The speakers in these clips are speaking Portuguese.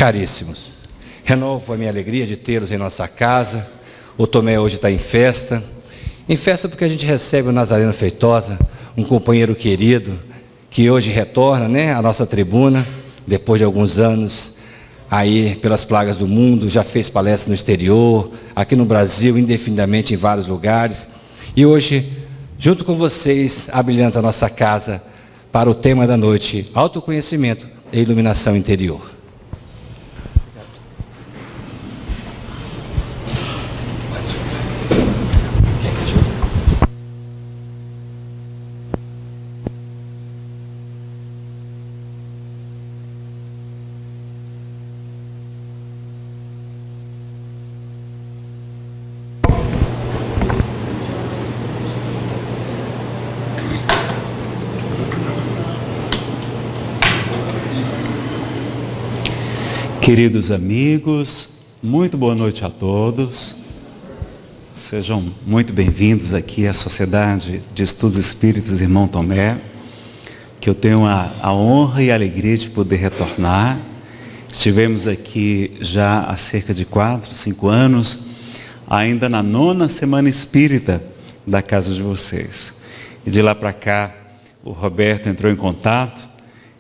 Caríssimos, renovo a minha alegria de tê-los em nossa casa. O Tomé hoje está em festa porque a gente recebe o Nazareno Feitosa, um companheiro querido, que hoje retorna, à nossa tribuna, depois de alguns anos, aí pelas plagas do mundo, já fez palestras no exterior, aqui no Brasil, indefinidamente em vários lugares, e hoje, junto com vocês, abrilhanta a nossa casa para o tema da noite, autoconhecimento e iluminação interior. Queridos amigos, muito boa noite a todos. Sejam muito bem-vindos aqui à Sociedade de Estudos Espíritas Irmão Tomé, que eu tenho a honra e a alegria de poder retornar. Estivemos aqui já há cerca de 4, 5 anos, ainda na 9ª Semana Espírita da casa de vocês. E de lá para cá, o Roberto entrou em contato,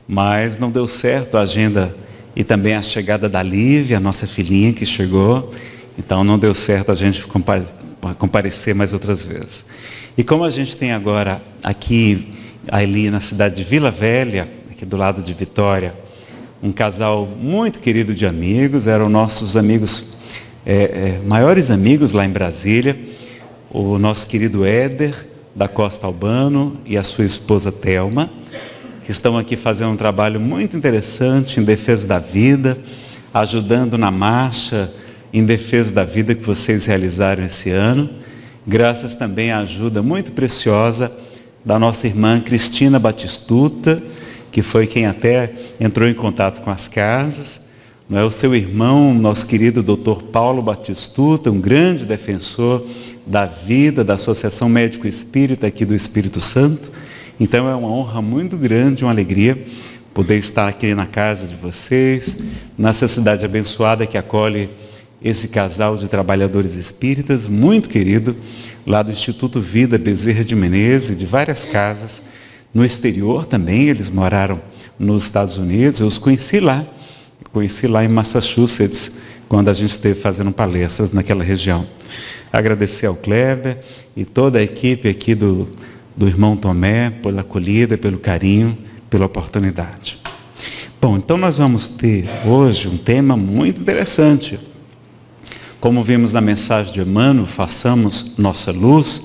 mas não deu certo a agenda e também a chegada da Lívia, a nossa filhinha que chegou, então não deu certo a gente comparecer mais outras vezes. E como a gente tem agora aqui, ali na cidade de Vila Velha, aqui do lado de Vitória, um casal muito querido de amigos, eram nossos amigos, maiores amigos lá em Brasília, o nosso querido Éder, da Costa Albano, e a sua esposa Thelma, que estão aqui fazendo um trabalho muito interessante em defesa da vida, ajudando na marcha em defesa da vida que vocês realizaram esse ano, graças também à ajuda muito preciosa da nossa irmã Cristina Batistuta, que foi quem até entrou em contato com as casas, o seu irmão, nosso querido Dr. Paulo Batistuta, um grande defensor da vida, da Associação Médico Espírita aqui do Espírito Santo. Então é uma honra muito grande, uma alegria poder estar aqui na casa de vocês, nessa cidade abençoada que acolhe esse casal de trabalhadores espíritas, muito querido, lá do Instituto Vida Bezerra de Menezes, de várias casas, no exterior também, eles moraram nos Estados Unidos, eu os conheci lá em Massachusetts, quando a gente esteve fazendo palestras naquela região. Agradecer ao Kleber e toda a equipe aqui do irmão Tomé, pela acolhida, pelo carinho, pela oportunidade. Bom, então nós vamos ter hoje um tema muito interessante. Como vimos na mensagem de Emmanuel, façamos nossa luz,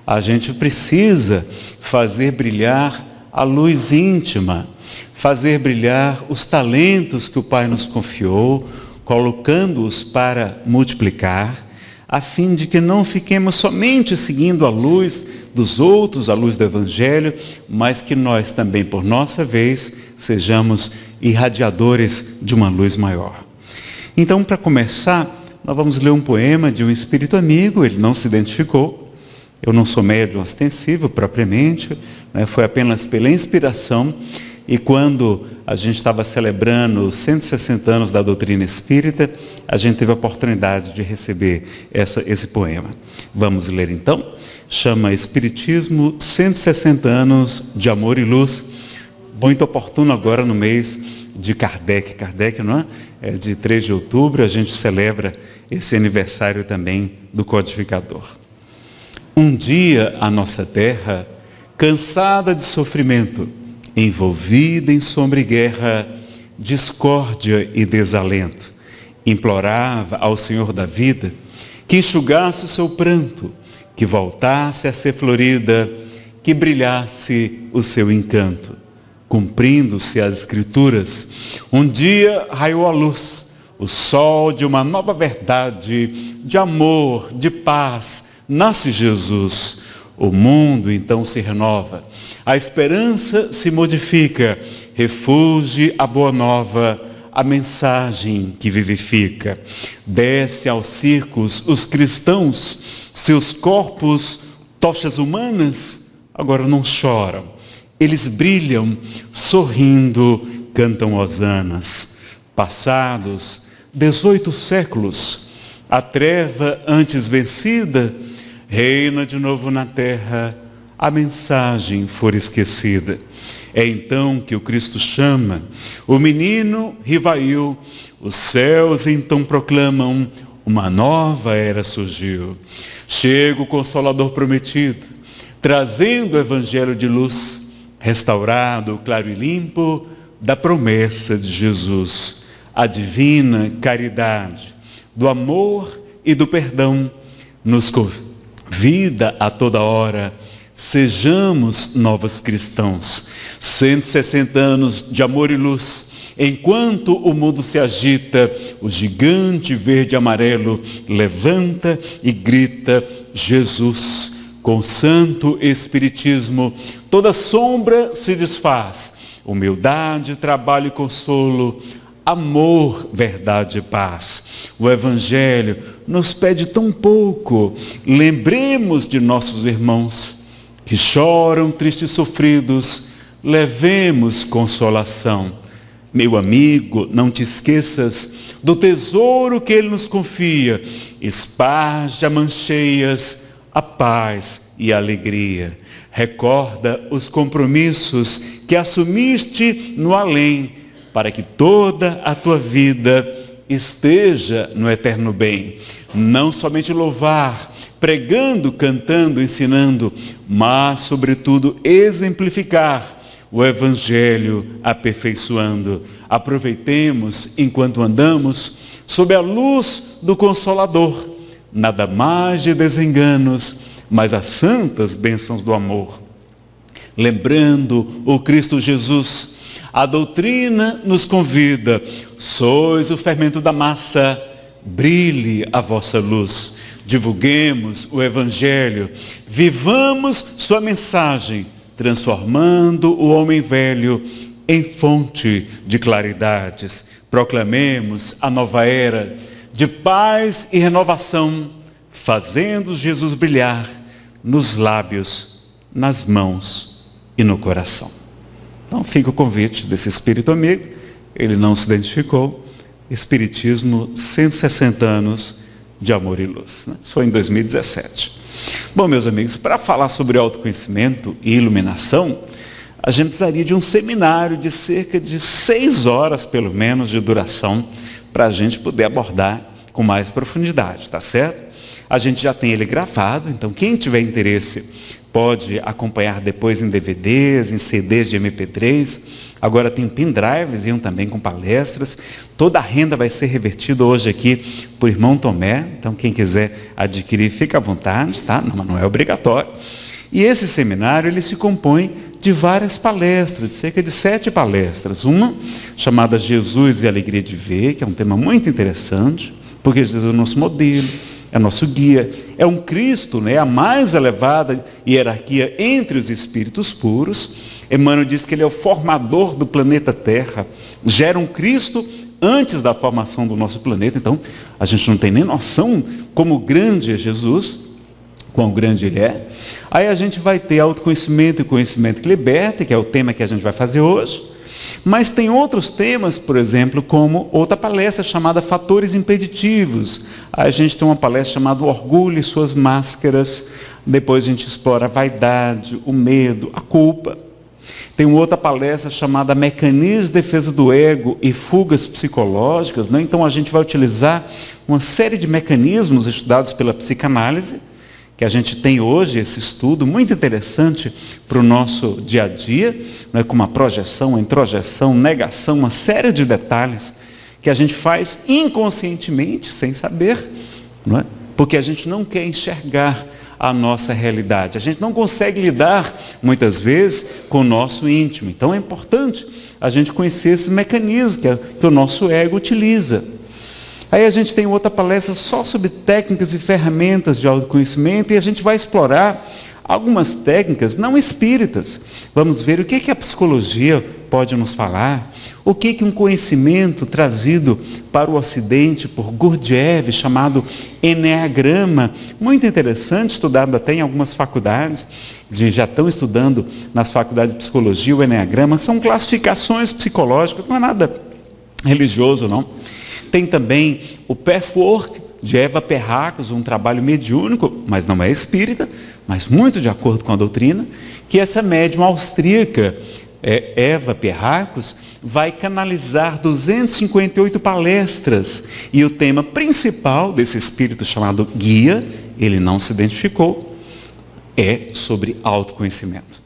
a gente precisa fazer brilhar a luz íntima, fazer brilhar os talentos que o Pai nos confiou, colocando-os para multiplicar, a fim de que não fiquemos somente seguindo a luz dos outros, a luz do Evangelho, mas que nós também, por nossa vez, sejamos irradiadores de uma luz maior. Então, para começar, nós vamos ler um poema de um espírito amigo, ele não se identificou, eu não sou médium ostensivo propriamente, foi apenas pela inspiração, e quando a gente estava celebrando os 160 anos da doutrina espírita, a gente teve a oportunidade de receber esse poema. Vamos ler então? Chama Espiritismo, 160 anos de amor e luz. Muito oportuno agora no mês de Kardec. Kardec, não é? De 3 de outubro, a gente celebra esse aniversário também do codificador. Um dia a nossa terra, cansada de sofrimento, envolvida em sombra e guerra, discórdia e desalento, implorava ao Senhor da vida que enxugasse o seu pranto, que voltasse a ser florida, que brilhasse o seu encanto. Cumprindo-se as Escrituras, um dia raiou a luz, o sol de uma nova verdade, de amor, de paz, nasce Jesus. O mundo então se renova, a esperança se modifica, refulge a boa nova, a mensagem que vivifica. Desce aos circos os cristãos, seus corpos, tochas humanas, agora não choram. Eles brilham, sorrindo, cantam hosanas. Passados 18 séculos, a treva antes vencida reina de novo na terra, a mensagem for esquecida. É então que o Cristo chama, o menino rivaiu, os céus então proclamam, uma nova era surgiu. Chega o Consolador prometido, trazendo o evangelho de luz, restaurado, claro e limpo, da promessa de Jesus. A divina caridade, do amor e do perdão, nos convida a toda hora, sejamos novos cristãos. 160 anos de amor e luz, enquanto o mundo se agita, o gigante verde e amarelo levanta e grita, Jesus. Com o santo espiritismo, toda sombra se desfaz, humildade, trabalho e consolo, amor, verdade e paz. O Evangelho nos pede tão pouco. Lembremos de nossos irmãos que choram tristes e sofridos, levemos consolação. Meu amigo, não te esqueças do tesouro que Ele nos confia, esparge a mancheias a paz e a alegria. Recorda os compromissos que assumiste no além, para que toda a tua vida esteja no eterno bem. Não somente louvar, pregando, cantando, ensinando, mas, sobretudo, exemplificar o Evangelho aperfeiçoando. Aproveitemos, enquanto andamos, sob a luz do Consolador, nada mais de desenganos, mas as santas bênçãos do amor. Lembrando o Cristo Jesus, a doutrina nos convida, sois o fermento da massa, brilhe a vossa luz. Divulguemos o Evangelho, vivamos sua mensagem, transformando o homem velho em fonte de claridades. Proclamemos a nova era de paz e renovação, fazendo Jesus brilhar nos lábios, nas mãos e no coração. Então fica o convite desse espírito amigo, ele não se identificou, Espiritismo, 160 anos de amor e luz. Isso foi em 2017. Bom, meus amigos, para falar sobre autoconhecimento e iluminação, a gente precisaria de um seminário de cerca de 6 horas, pelo menos, de duração, para a gente poder abordar com mais profundidade, tá certo? A gente já tem ele gravado, então quem tiver interesse pode acompanhar depois em DVDs, em CDs de MP3. Agora tem pendrives, iam também com palestras. Toda a renda vai ser revertida hoje aqui por irmão Tomé. Então quem quiser adquirir, fica à vontade, tá? Não é obrigatório. E esse seminário, ele se compõe de várias palestras, de cerca de 7 palestras. Uma chamada Jesus e a Alegria de Ver, que é um tema muito interessante, porque Jesus é o nosso modelo, é nosso guia, é um Cristo, né, a mais elevada hierarquia entre os espíritos puros. Emmanuel diz que ele é o formador do planeta Terra, gera um Cristo antes da formação do nosso planeta. Então, a gente não tem nem noção como grande é Jesus, quão grande ele é. Aí a gente vai ter autoconhecimento e conhecimento que liberta, que é o tema que a gente vai fazer hoje. Mas tem outros temas, por exemplo, como outra palestra chamada Fatores Impeditivos. Aí a gente tem uma palestra chamada Orgulho e Suas Máscaras. Depois a gente explora a vaidade, o medo, a culpa. Tem uma outra palestra chamada Mecanismos de Defesa do Ego e Fugas Psicológicas, né? Então a gente vai utilizar uma série de mecanismos estudados pela psicanálise, que a gente tem hoje, esse estudo muito interessante para o nosso dia a dia, né, com uma projeção, uma introjeção, negação, uma série de detalhes que a gente faz inconscientemente, sem saber, não é? Porque a gente não quer enxergar a nossa realidade. A gente não consegue lidar, muitas vezes, com o nosso íntimo. Então é importante a gente conhecer esses mecanismos que o nosso ego utiliza. Aí a gente tem outra palestra só sobre técnicas e ferramentas de autoconhecimento, e a gente vai explorar algumas técnicas não espíritas. Vamos ver o que a psicologia pode nos falar, o que um conhecimento trazido para o Ocidente por Gurdjieff, chamado Enneagrama, muito interessante, estudado até em algumas faculdades, já estão estudando nas faculdades de psicologia o Enneagrama. São classificações psicológicas, não é nada religioso, não. Tem também o Pathwork, de Eva Perracos, um trabalho mediúnico, mas não é espírita, mas muito de acordo com a doutrina, que essa médium austríaca, Eva Perracos, vai canalizar 258 palestras, e o tema principal desse espírito chamado guia, ele não se identificou, é sobre autoconhecimento.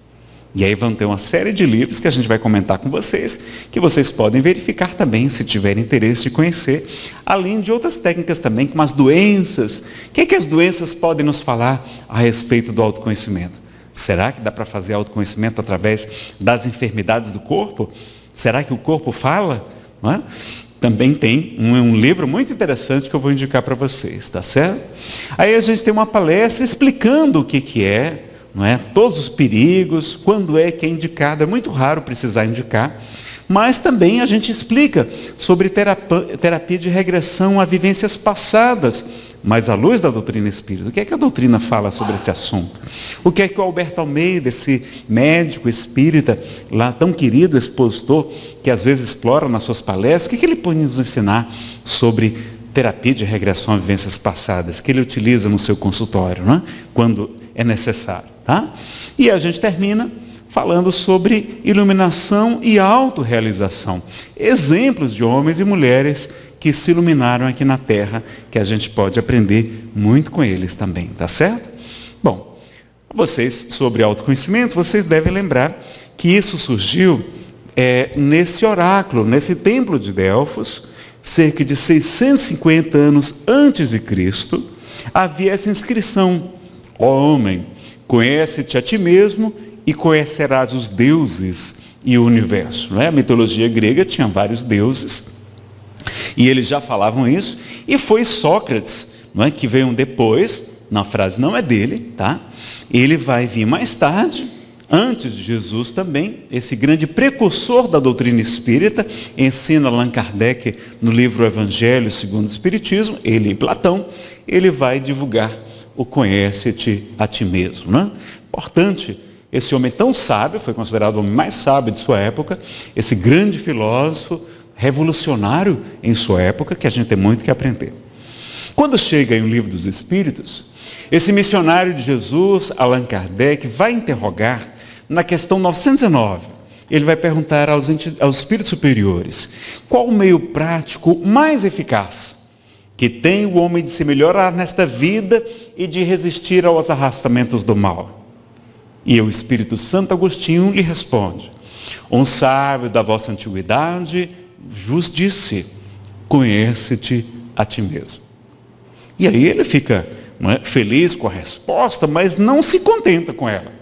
E aí vão ter uma série de livros que a gente vai comentar com vocês, que vocês podem verificar também, se tiverem interesse de conhecer, além de outras técnicas também, como as doenças. O que as doenças podem nos falar a respeito do autoconhecimento? Será que dá para fazer autoconhecimento através das enfermidades do corpo? Será que o corpo fala? Não é? Também tem um livro muito interessante que eu vou indicar para vocês, tá certo? Aí a gente tem uma palestra explicando o que é, não é? Todos os perigos, quando é que é indicado, é muito raro precisar indicar, mas também a gente explica sobre terapia de regressão a vivências passadas, mas à luz da doutrina espírita. O que é que a doutrina fala sobre esse assunto? O que é que o Alberto Almeida, esse médico espírita, lá tão querido, expositor, que às vezes explora nas suas palestras, o que ele pode nos ensinar sobre terapia de regressão a vivências passadas, que ele utiliza no seu consultório, não é? Quando é necessário, tá? E a gente termina falando sobre iluminação e autorrealização. Exemplos de homens e mulheres que se iluminaram aqui na Terra, que a gente pode aprender muito com eles também, tá certo? Bom, vocês, sobre autoconhecimento, vocês devem lembrar que isso surgiu nesse oráculo, nesse templo de Delfos, cerca de 650 anos antes de Cristo, havia essa inscrição: ó homem, conhece-te a ti mesmo e conhecerás os deuses e o universo. Não é? A mitologia grega tinha vários deuses, e eles já falavam isso, e foi Sócrates, não é, que veio depois, na frase não é dele, tá? Ele vai vir mais tarde, antes de Jesus também, esse grande precursor da doutrina espírita, ensina Allan Kardec no livro Evangelho segundo o Espiritismo, ele e Platão, ele vai divulgar o conhece-te a ti mesmo. Né? Importante, esse homem tão sábio, foi considerado o homem mais sábio de sua época, esse grande filósofo, revolucionário em sua época, que a gente tem muito que aprender. Quando chega em O Livro dos Espíritos, esse missionário de Jesus, Allan Kardec, vai interrogar na questão 909. Ele vai perguntar aos espíritos superiores: qual o meio prático mais eficaz que tem o homem de se melhorar nesta vida e de resistir aos arrastamentos do mal? E o Espírito Santo Agostinho lhe responde: um sábio da vossa antiguidade vos disse: conhece-te a ti mesmo. E aí ele fica feliz com a resposta, mas não se contenta com ela.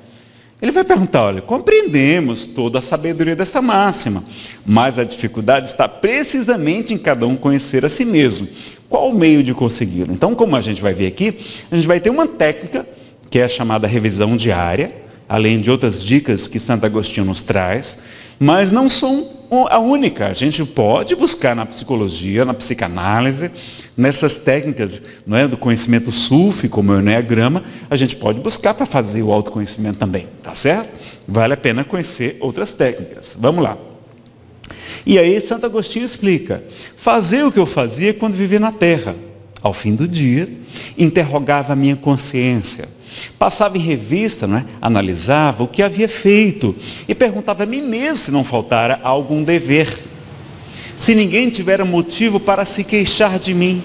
Ele vai perguntar: olha, compreendemos toda a sabedoria desta máxima, mas a dificuldade está precisamente em cada um conhecer a si mesmo. Qual o meio de consegui-lo? Então, como a gente vai ver aqui, a gente vai ter uma técnica, que é a chamada revisão diária, além de outras dicas que Santo Agostinho nos traz, mas não são a única. A gente pode buscar na psicologia, na psicanálise, nessas técnicas, não é, do conhecimento sufi, como o Enneagrama, a gente pode buscar para fazer o autoconhecimento também, tá certo? Vale a pena conhecer outras técnicas. Vamos lá. E aí Santo Agostinho explica: fazer o que eu fazia quando vivia na Terra. Ao fim do dia, interrogava a minha consciência, passava em revista, não é? Analisava o que havia feito e perguntava a mim mesmo se não faltara algum dever, se ninguém tivera motivo para se queixar de mim.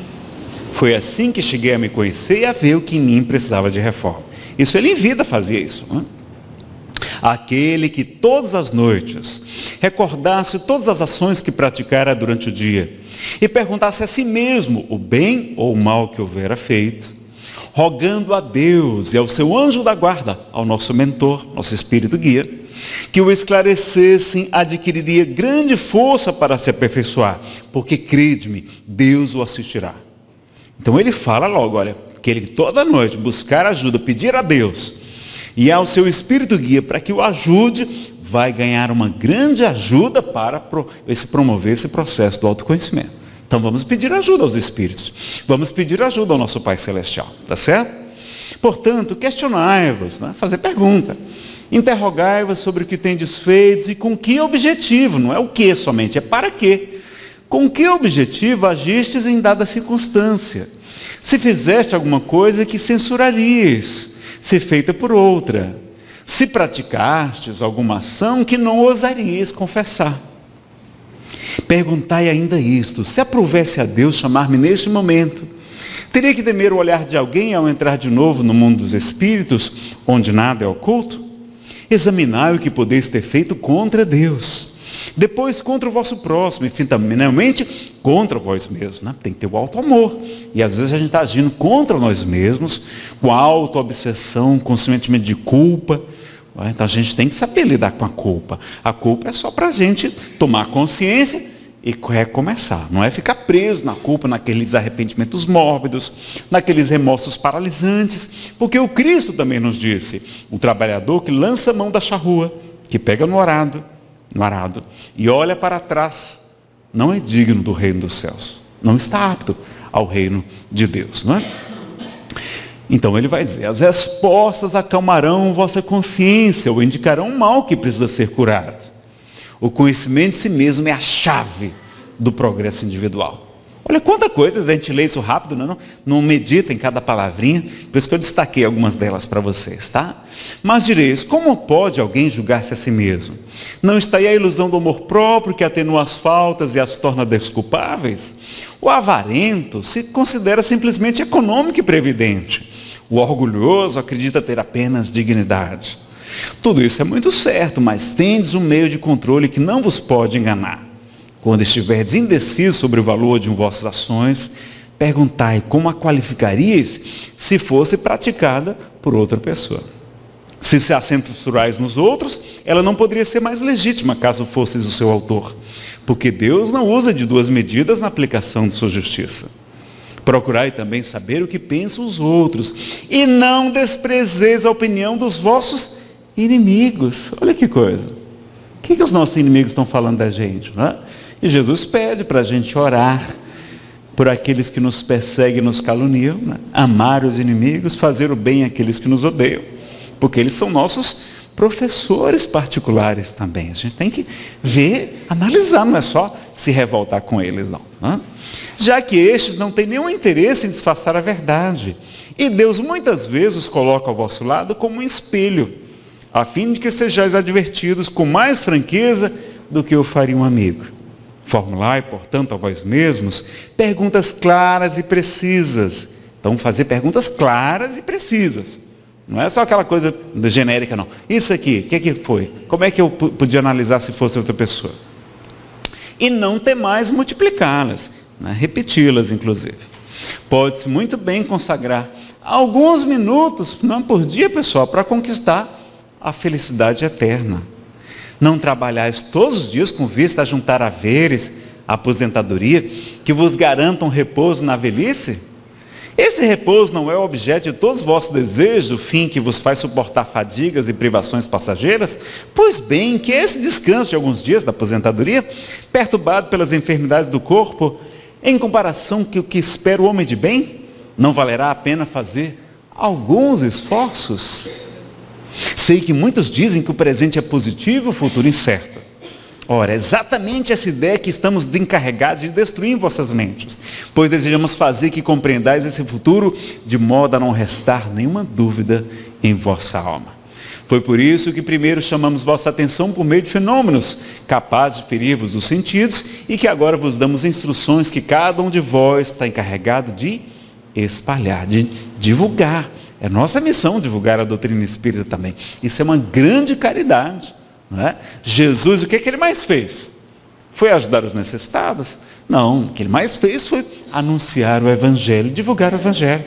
Foi assim que cheguei a me conhecer e a ver o que em mim precisava de reforma. Isso ele em vida fazia isso, não é? Aquele que todas as noites recordasse todas as ações que praticara durante o dia e perguntasse a si mesmo o bem ou o mal que houvera feito, rogando a Deus e ao seu anjo da guarda, ao nosso mentor, nosso espírito guia, que o esclarecessem, adquiriria grande força para se aperfeiçoar, porque, crede-me, Deus o assistirá. Então ele fala logo, olha, que ele toda noite buscar ajuda, pedir a Deus e ao seu espírito guia para que o ajude, vai ganhar uma grande ajuda para promover esse processo do autoconhecimento. Então vamos pedir ajuda aos espíritos, vamos pedir ajuda ao nosso Pai Celestial, tá certo? Portanto, questionai-vos, né? Fazer pergunta, interrogai-vos sobre o que tendes feito e com que objetivo, não é o que somente, é para quê? Com que objetivo agistes em dada circunstância? Se fizeste alguma coisa que censurarias, se feita por outra. Se praticastes alguma ação que não ousarias confessar. Perguntai ainda isto: se aprovesse a Deus chamar-me neste momento, teria que temer o olhar de alguém ao entrar de novo no mundo dos espíritos, onde nada é oculto? Examinai o que podeis ter feito contra Deus, depois contra o vosso próximo, e finalmente contra vós mesmos, né? Tem que ter o auto-amor, e às vezes a gente está agindo contra nós mesmos, com auto-obsessão, com sentimento de culpa. Então a gente tem que saber lidar com a culpa. A culpa é só para a gente tomar consciência e recomeçar. Não é ficar preso na culpa, naqueles arrependimentos mórbidos, naqueles remorsos paralisantes. Porque o Cristo também nos disse: um trabalhador que lança a mão da charrua, que pega no arado e olha para trás, não é digno do reino dos céus. Não está apto ao reino de Deus, não é? Então ele vai dizer: as respostas acalmarão vossa consciência, ou indicarão um mal que precisa ser curado. O conhecimento de si mesmo é a chave do progresso individual. Olha quanta coisa, a gente lê isso rápido, não medita em cada palavrinha, por isso que eu destaquei algumas delas para vocês, tá? Mas direis: como pode alguém julgar-se a si mesmo? Não está aí a ilusão do amor próprio que atenua as faltas e as torna desculpáveis? O avarento se considera simplesmente econômico e previdente. O orgulhoso acredita ter apenas dignidade. Tudo isso é muito certo, mas tendes um meio de controle que não vos pode enganar. Quando estiverdes indecisos sobre o valor de vossas ações, perguntai como a qualificaríeis se fosse praticada por outra pessoa. Se a censurais nos outros, ela não poderia ser mais legítima caso fosseis o seu autor, porque Deus não usa de duas medidas na aplicação de sua justiça. Procurai também saber o que pensam os outros, e não desprezeis a opinião dos vossos inimigos. Olha que coisa. O que os nossos inimigos estão falando da gente, não é? E Jesus pede para a gente orar por aqueles que nos perseguem e nos caluniam, né? Amar os inimigos, fazer o bem àqueles que nos odeiam, porque eles são nossos professores particulares também. A gente tem que ver, analisar, não é só se revoltar com eles, não. Já que estes não têm nenhum interesse em disfarçar a verdade, e Deus muitas vezes os coloca ao vosso lado como um espelho, a fim de que sejais advertidos com mais franqueza do que o faria um amigo. Formulai, portanto, a vós mesmos perguntas claras e precisas. Então, fazer perguntas claras e precisas. Não é só aquela coisa genérica, não. Isso aqui, o que foi? Como é que eu podia analisar se fosse outra pessoa? E não temais multiplicá-las, né? Repeti-las, inclusive. Pode-se muito bem consagrar alguns minutos, não por dia, pessoal, para conquistar a felicidade eterna. Não trabalhais todos os dias com vista a juntar haveres, a aposentadoria, que vos garantam repouso na velhice? Esse repouso não é o objeto de todos os vossos desejos, o fim que vos faz suportar fadigas e privações passageiras? Pois bem, que esse descanso de alguns dias da aposentadoria, perturbado pelas enfermidades do corpo, em comparação com o que espera o homem de bem, não valerá a pena fazer alguns esforços? Sei que muitos dizem que o presente é positivo e o futuro incerto. Ora, é exatamente essa ideia que estamos encarregados de destruir em vossas mentes, pois desejamos fazer que compreendais esse futuro de modo a não restar nenhuma dúvida em vossa alma. Foi por isso que primeiro chamamos vossa atenção por meio de fenômenos capazes de ferir-vos os sentidos, e que agora vos damos instruções que cada um de vós está encarregado de espalhar, de divulgar. É nossa missão divulgar a doutrina espírita também. Isso é uma grande caridade, não é? Jesus, o que ele mais fez? Foi ajudar os necessitados? Não, o que ele mais fez foi anunciar o Evangelho, divulgar o Evangelho.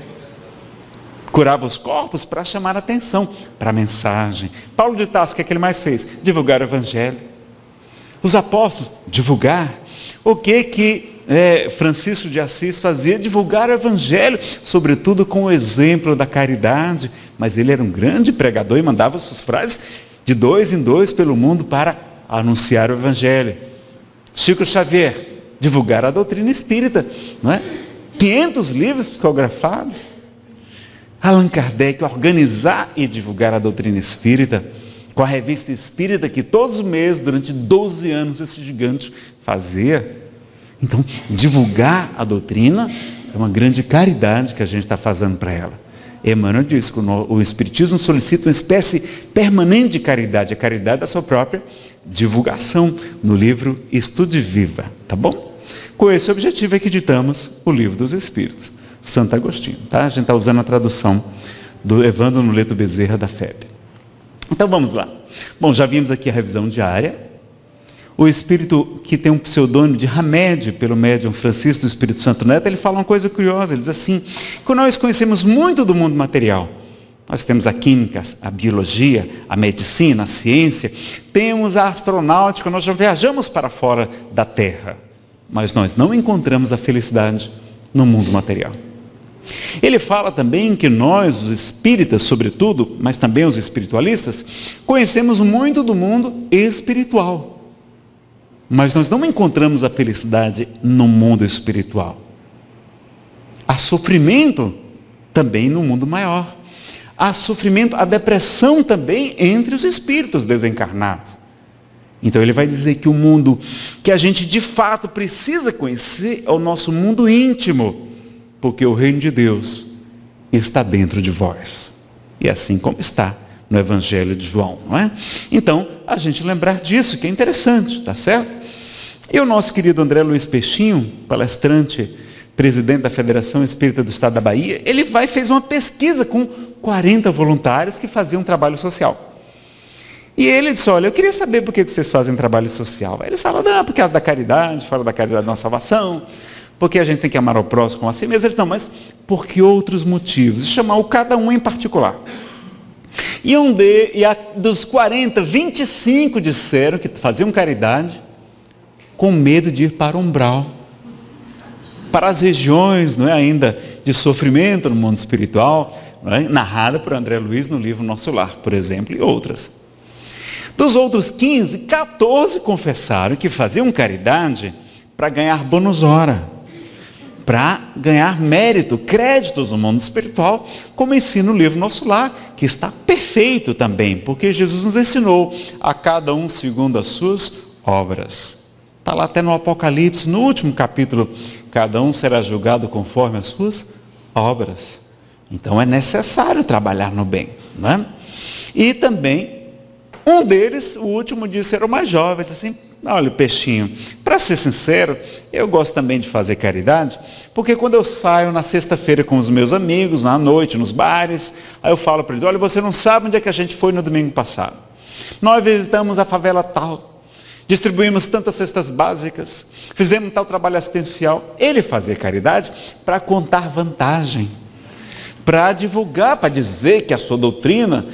Curava os corpos para chamar a atenção para a mensagem. Paulo de Tarso, o que ele mais fez? Divulgar o Evangelho. Os apóstolos, divulgar. O que Francisco de Assis fazia? Divulgar o Evangelho, sobretudo com o exemplo da caridade. Mas ele era um grande pregador e mandava suas frases de 2 em 2 pelo mundo para anunciar o Evangelho. Chico Xavier, divulgar a doutrina espírita, não é? 500 livros psicografados. Allan Kardec, organizar e divulgar a doutrina espírita, com a revista espírita que todos os meses, durante 12 anos, esse gigante fazia. Então, divulgar a doutrina é uma grande caridade que a gente está fazendo para ela. Emmanuel diz que o Espiritismo solicita uma espécie permanente de caridade, a caridade da sua própria divulgação, no livro Estude Viva, tá bom? Com esse objetivo é que editamos o Livro dos Espíritos, Santo Agostinho, tá? A gente está usando a tradução do Evandro Nuleto Bezerra da FEB. Então vamos lá. Bom, já vimos aqui a revisão diária. O espírito que tem um pseudônimo de Hamed, pelo médium Francisco do Espírito Santo Neto, ele fala uma coisa curiosa, ele diz assim, que nós conhecemos muito do mundo material. Nós temos a química, a biologia, a medicina, a ciência, temos a astronáutica, nós já viajamos para fora da Terra, mas nós não encontramos a felicidade no mundo material. Ele fala também que nós, os espíritas, sobretudo, mas também os espiritualistas, conhecemos muito do mundo espiritual. Mas nós não encontramos a felicidade no mundo espiritual. Há sofrimento também no mundo maior. Há sofrimento, há depressão também entre os espíritos desencarnados. Então ele vai dizer que o mundo que a gente de fato precisa conhecer é o nosso mundo íntimo, porque o reino de Deus está dentro de vós. E assim como está no Evangelho de João, não é? Então, a gente lembrar disso, que é interessante, tá certo? E o nosso querido André Luiz Peixinho, palestrante, presidente da Federação Espírita do Estado da Bahia, ele fez uma pesquisa com 40 voluntários que faziam trabalho social. E ele disse, olha, eu queria saber por que vocês fazem trabalho social. Aí eles falam, não, por causa da caridade, fala da caridade da nossa salvação, porque a gente tem que amar o próximo como a si mesmo. Eles não, mas por que outros motivos? E chamar o cada um em particular. E dos 40, 25 disseram que faziam caridade com medo de ir para o umbral, para as regiões, não é, ainda de sofrimento no mundo espiritual, não é, narrada por André Luiz no livro Nosso Lar, por exemplo, e outras. Dos outros 15, 14 confessaram que faziam caridade para ganhar bônus hora, para ganhar mérito, créditos no mundo espiritual, como ensina o livro Nosso Lar, que está perfeito também, porque Jesus nos ensinou a cada um segundo as suas obras. Está lá até no Apocalipse, no último capítulo, cada um será julgado conforme as suas obras. Então é necessário trabalhar no bem, não é? E também, um deles, o último disse, era o mais jovem, disse assim, olha, Peixinho, para ser sincero, eu gosto também de fazer caridade, porque quando eu saio na sexta-feira com os meus amigos, na noite, nos bares, aí eu falo para eles, olha, você não sabe onde é que a gente foi no domingo passado. Nós visitamos a favela tal, distribuímos tantas cestas básicas, fizemos tal trabalho assistencial. Ele fazia caridade para contar vantagem, para divulgar, para dizer que a sua doutrina,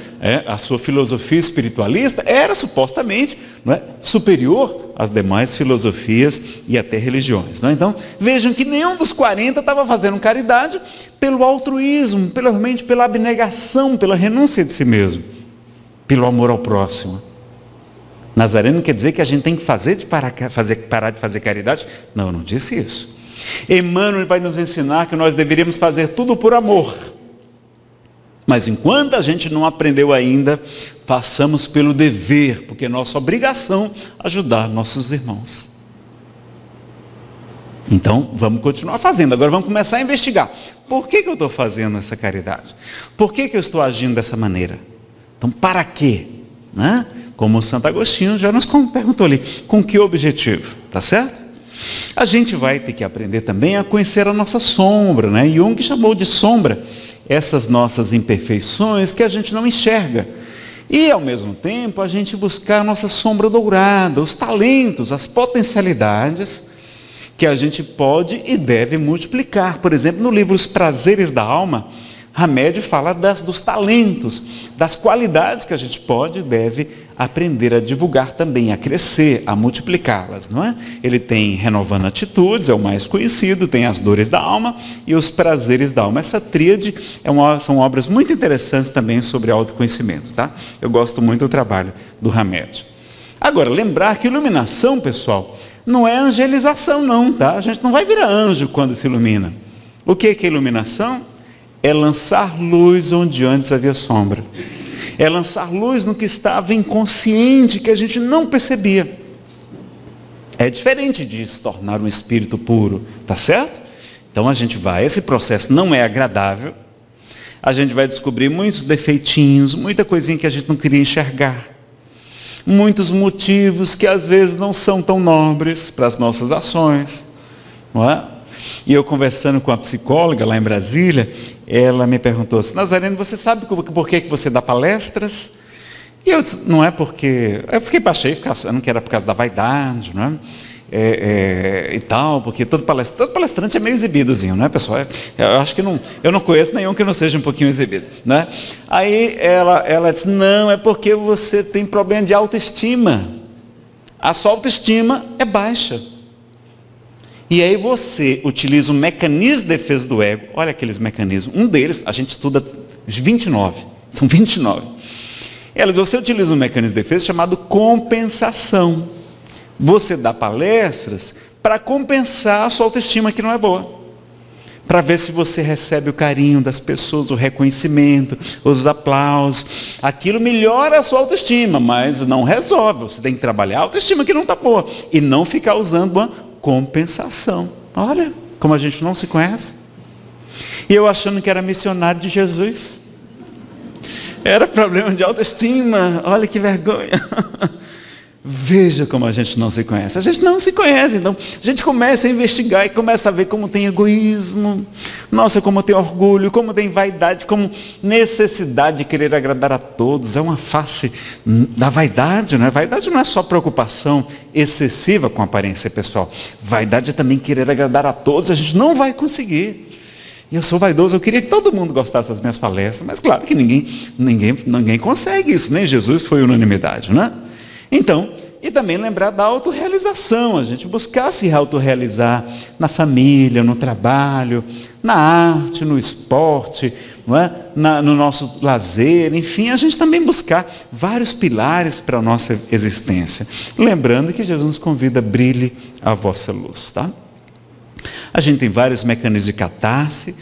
a sua filosofia espiritualista era supostamente, não é, superior às demais filosofias e até religiões. Não é? Então, vejam que nenhum dos 40 estava fazendo caridade pelo altruísmo, pela abnegação, pela renúncia de si mesmo, pelo amor ao próximo. Nazareno quer dizer que a gente tem que parar de fazer caridade? Não, eu não disse isso. Emmanuel vai nos ensinar que nós deveríamos fazer tudo por amor. Mas enquanto a gente não aprendeu ainda, façamos pelo dever, porque é nossa obrigação ajudar nossos irmãos. Então, vamos continuar fazendo. Agora vamos começar a investigar. Por que eu estou fazendo essa caridade? Por que eu estou agindo dessa maneira? Então, para quê? Né? Como o Santo Agostinho já nos perguntou ali, com que objetivo? Tá certo? A gente vai ter que aprender também a conhecer a nossa sombra, né? Jung chamou de sombra essas nossas imperfeições que a gente não enxerga. E, ao mesmo tempo, a gente buscar a nossa sombra dourada, os talentos, as potencialidades que a gente pode e deve multiplicar. Por exemplo, no livro Os Prazeres da Alma, Hamed fala dos talentos, das qualidades que a gente pode e deve aprender a divulgar também, a crescer, a multiplicá-las, não é? Ele tem Renovando Atitudes, é o mais conhecido, tem As Dores da Alma e Os Prazeres da Alma. Essa tríade são obras muito interessantes também sobre autoconhecimento, tá? Eu gosto muito do trabalho do Hamed. Agora, lembrar que iluminação, pessoal, não é angelização não, tá? A gente não vai virar anjo quando se ilumina. O que é iluminação? É lançar luz onde antes havia sombra. É lançar luz no que estava inconsciente, que a gente não percebia. É diferente de se tornar um espírito puro, tá certo? Então a gente vai, esse processo não é agradável, a gente vai descobrir muitos defeitinhos, muita coisinha que a gente não queria enxergar, muitos motivos que às vezes não são tão nobres para as nossas ações, não é? E eu conversando com a psicóloga lá em Brasília, ela me perguntou assim: Nazareno, você sabe por que você dá palestras? E eu disse: não é porque... Eu fiquei baixei, achando que era por causa da vaidade, não é? E tal, porque todo palestrante é meio exibidozinho, não é, pessoal? Eu acho que eu não conheço nenhum que não seja um pouquinho exibido, né? Aí ela disse: não, é porque você tem problema de autoestima. A sua autoestima é baixa. E aí você utiliza um mecanismo de defesa do ego. Olha aqueles mecanismos. Um deles, a gente estuda 29. São 29. Você utiliza um mecanismo de defesa chamado compensação. Você dá palestras para compensar a sua autoestima que não é boa. Para ver se você recebe o carinho das pessoas, o reconhecimento, os aplausos. Aquilo melhora a sua autoestima, mas não resolve. Você tem que trabalhar a autoestima que não está boa. E não ficar usando uma compensação. Olha como a gente não se conhece. E eu achando que era missionário de Jesus. Era problema de autoestima. Olha que vergonha. Veja como a gente não se conhece. A gente não se conhece, então a gente começa a investigar e começa a ver como tem egoísmo, nossa, como tem orgulho, como tem vaidade, como necessidade de querer agradar a todos. É uma face da vaidade, não é? Vaidade não é só preocupação excessiva com a aparência pessoal. Vaidade é também querer agradar a todos. A gente não vai conseguir. E eu sou vaidoso, eu queria que todo mundo gostasse das minhas palestras, mas claro que ninguém consegue isso, nem Jesus foi unanimidade, não é? Então, e também lembrar da autorrealização, a gente buscar se autorrealizar na família, no trabalho, na arte, no esporte, não é? No nosso lazer, enfim, a gente também buscar vários pilares para a nossa existência. Lembrando que Jesus nos convida: brilhe a vossa luz, tá? A gente tem vários mecanismos de catarse,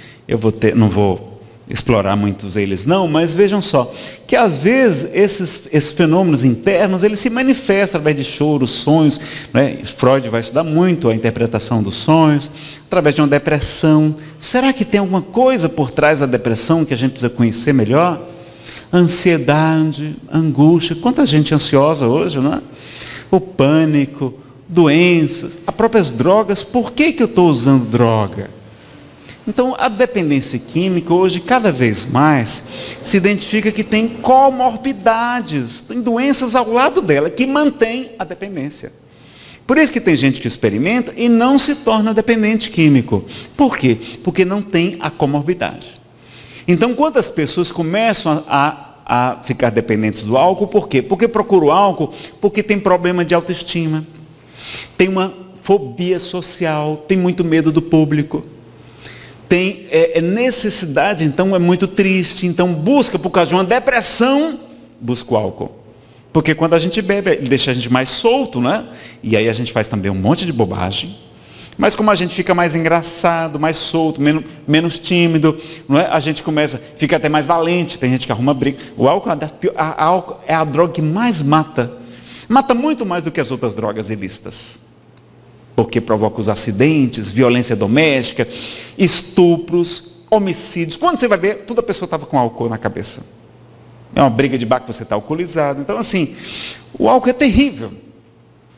não vou explorar muitos deles não, mas vejam só, que às vezes esses fenômenos internos, eles se manifestam através de choros, sonhos, né? Freud vai estudar muito a interpretação dos sonhos, através de uma depressão. Será que tem alguma coisa por trás da depressão que a gente precisa conhecer melhor? Ansiedade, angústia, quanta gente ansiosa hoje, não é? O pânico, doenças, as próprias drogas. Por que eu estou usando droga? Então, a dependência química hoje, cada vez mais, se identifica que tem comorbidades, tem doenças ao lado dela que mantém a dependência. Por isso que tem gente que experimenta e não se torna dependente químico. Por quê? Porque não tem a comorbidade. Então, quantas pessoas começam a ficar dependentes do álcool? Por quê? Porque procura o álcool porque tem problema de autoestima, tem uma fobia social, tem muito medo do público. Tem necessidade, então é muito triste, então busca, por causa de uma depressão, busca o álcool. Porque quando a gente bebe, ele deixa a gente mais solto, né? E aí a gente faz também um monte de bobagem. Mas como a gente fica mais engraçado, mais solto, menos tímido, não é? A gente fica até mais valente, tem gente que arruma briga. O álcool é a droga que mais mata. Mata muito mais do que as outras drogas ilícitas. Porque provoca os acidentes, violência doméstica, estupros, homicídios. Quando você vai ver, toda a pessoa estava com álcool na cabeça. É uma briga de bar que você está alcoolizado. Então, assim, o álcool é terrível.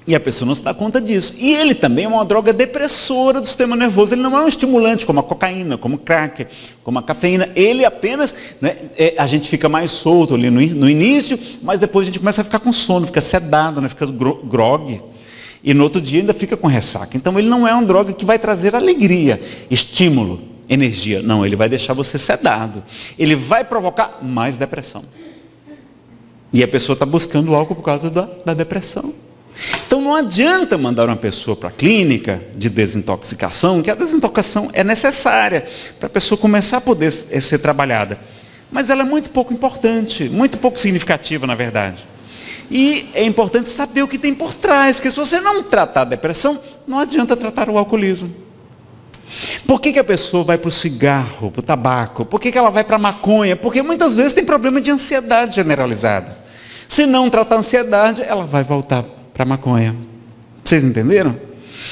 E a pessoa não se dá conta disso. E ele também é uma droga depressora do sistema nervoso. Ele não é um estimulante como a cocaína, como o crack, como a cafeína. Ele apenas, né, a gente fica mais solto ali no início, mas depois a gente começa a ficar com sono, fica sedado, né, fica grogue. E no outro dia ainda fica com ressaca. Então ele não é uma droga que vai trazer alegria, estímulo, energia. Não, ele vai deixar você sedado. Ele vai provocar mais depressão. E a pessoa está buscando o álcool por causa da depressão. Então não adianta mandar uma pessoa para a clínica de desintoxicação, que a desintoxicação é necessária para a pessoa começar a poder ser trabalhada. Mas ela é muito pouco importante, muito pouco significativa, na verdade. E é importante saber o que tem por trás, porque se você não tratar a depressão, não adianta tratar o alcoolismo. Por que a pessoa vai para o cigarro, para o tabaco? Por que ela vai para a maconha? Porque muitas vezes tem problema de ansiedade generalizada. Se não tratar a ansiedade, ela vai voltar para a maconha. Vocês entenderam?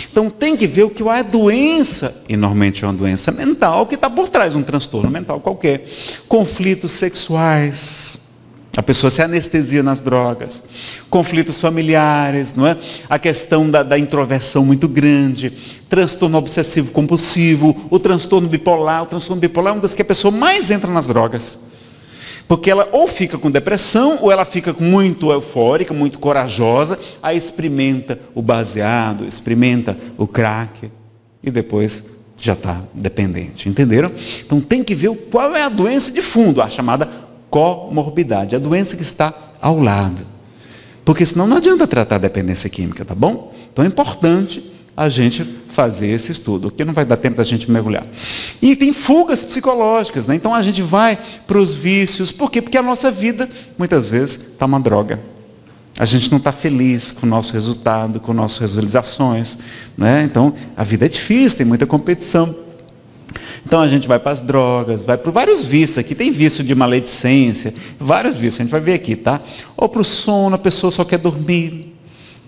Então tem que ver o que é a doença, e normalmente é uma doença mental, que está por trás de um transtorno mental qualquer. Conflitos sexuais, a pessoa se anestesia nas drogas, conflitos familiares, não é? A questão da introversão muito grande, transtorno obsessivo compulsivo, o transtorno bipolar. O transtorno bipolar é um dos que a pessoa mais entra nas drogas. Porque ela ou fica com depressão, ou ela fica muito eufórica, muito corajosa, aí experimenta o baseado, experimenta o crack, e depois já está dependente, entenderam? Então tem que ver qual é a doença de fundo, a chamada comorbidade, a doença que está ao lado. Porque senão não adianta tratar a dependência química, tá bom? Então é importante a gente fazer esse estudo, porque não vai dar tempo da gente mergulhar. E tem fugas psicológicas, né? Então a gente vai para os vícios. Por quê? Porque a nossa vida, muitas vezes, está uma droga. A gente não está feliz com o nosso resultado, com nossas realizações, né? Então a vida é difícil, tem muita competição. Então a gente vai para as drogas, vai para vários vícios. Aqui tem vício de maledicência, vários vícios, a gente vai ver aqui, tá? Ou para o sono, a pessoa só quer dormir,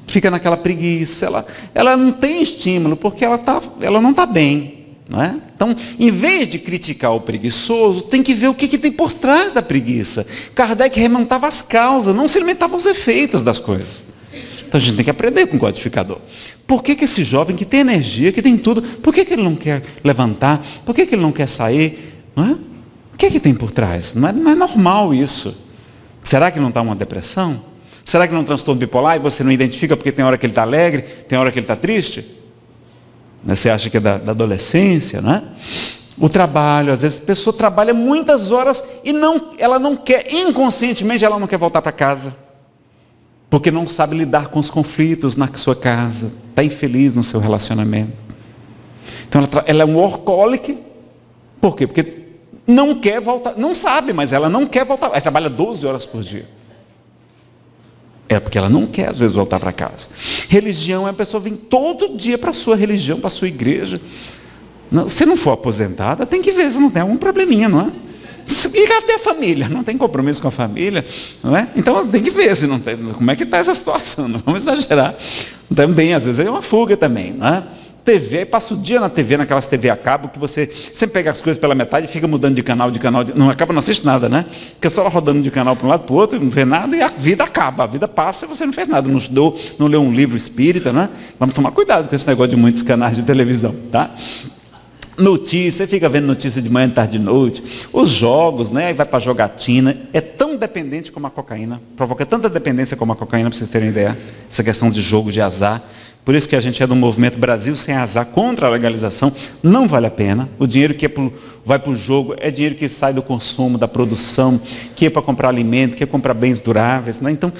fica naquela preguiça, ela não tem estímulo, porque ela não está bem, não é? Então, em vez de criticar o preguiçoso, tem que ver o que tem por trás da preguiça. Kardec remontava as causas, não se alimentava os efeitos das coisas. Então a gente tem que aprender com o codificador. Por que esse jovem que tem energia, que tem tudo, por que ele não quer levantar? Por que ele não quer sair? Não é? O que tem por trás? Não é normal isso. Será que não está uma depressão? Será que não é um transtorno bipolar e você não identifica porque tem hora que ele está alegre, tem hora que ele está triste? Você acha que é da adolescência, não é? O trabalho, às vezes a pessoa trabalha muitas horas e ela não quer, inconscientemente ela não quer voltar para casa. Porque não sabe lidar com os conflitos na sua casa, está infeliz no seu relacionamento. Então ela é um workaholic. Por quê? Porque não quer voltar, não sabe, mas ela não quer voltar. Ela trabalha 12 horas por dia. É porque ela não quer, às vezes, voltar para casa. Religião é a pessoa vir todo dia para a sua religião, para a sua igreja. Não, se não for aposentada, tem que ver se não tem algum probleminha, não é? E cadê a família? Não tem compromisso com a família, não é? Então tem que ver se não tem, como é que está essa situação. Não vamos exagerar. Também, às vezes, é uma fuga também, não é? TV, passa o dia na TV, naquelas TV a cabo, que você sempre pega as coisas pela metade e fica mudando de canal, não acaba, não assiste nada, né? Fica só rodando de canal para um lado para o outro, não vê nada e a vida acaba, a vida passa e você não fez nada, não estudou, não leu um livro espírita, né? Vamos tomar cuidado com esse negócio de muitos canais de televisão, tá? Notícia, fica vendo notícia de manhã, de tarde, de noite, os jogos, né? Aí vai para a jogatina, é tão dependente como a cocaína, provoca tanta dependência como a cocaína, para vocês terem ideia, essa questão de jogo de azar. Por isso que a gente é do movimento Brasil Sem Azar, contra a legalização, não vale a pena. O dinheiro que vai para o jogo é dinheiro que sai do consumo, da produção, que é para comprar alimento, que é comprar bens duráveis, né? Então,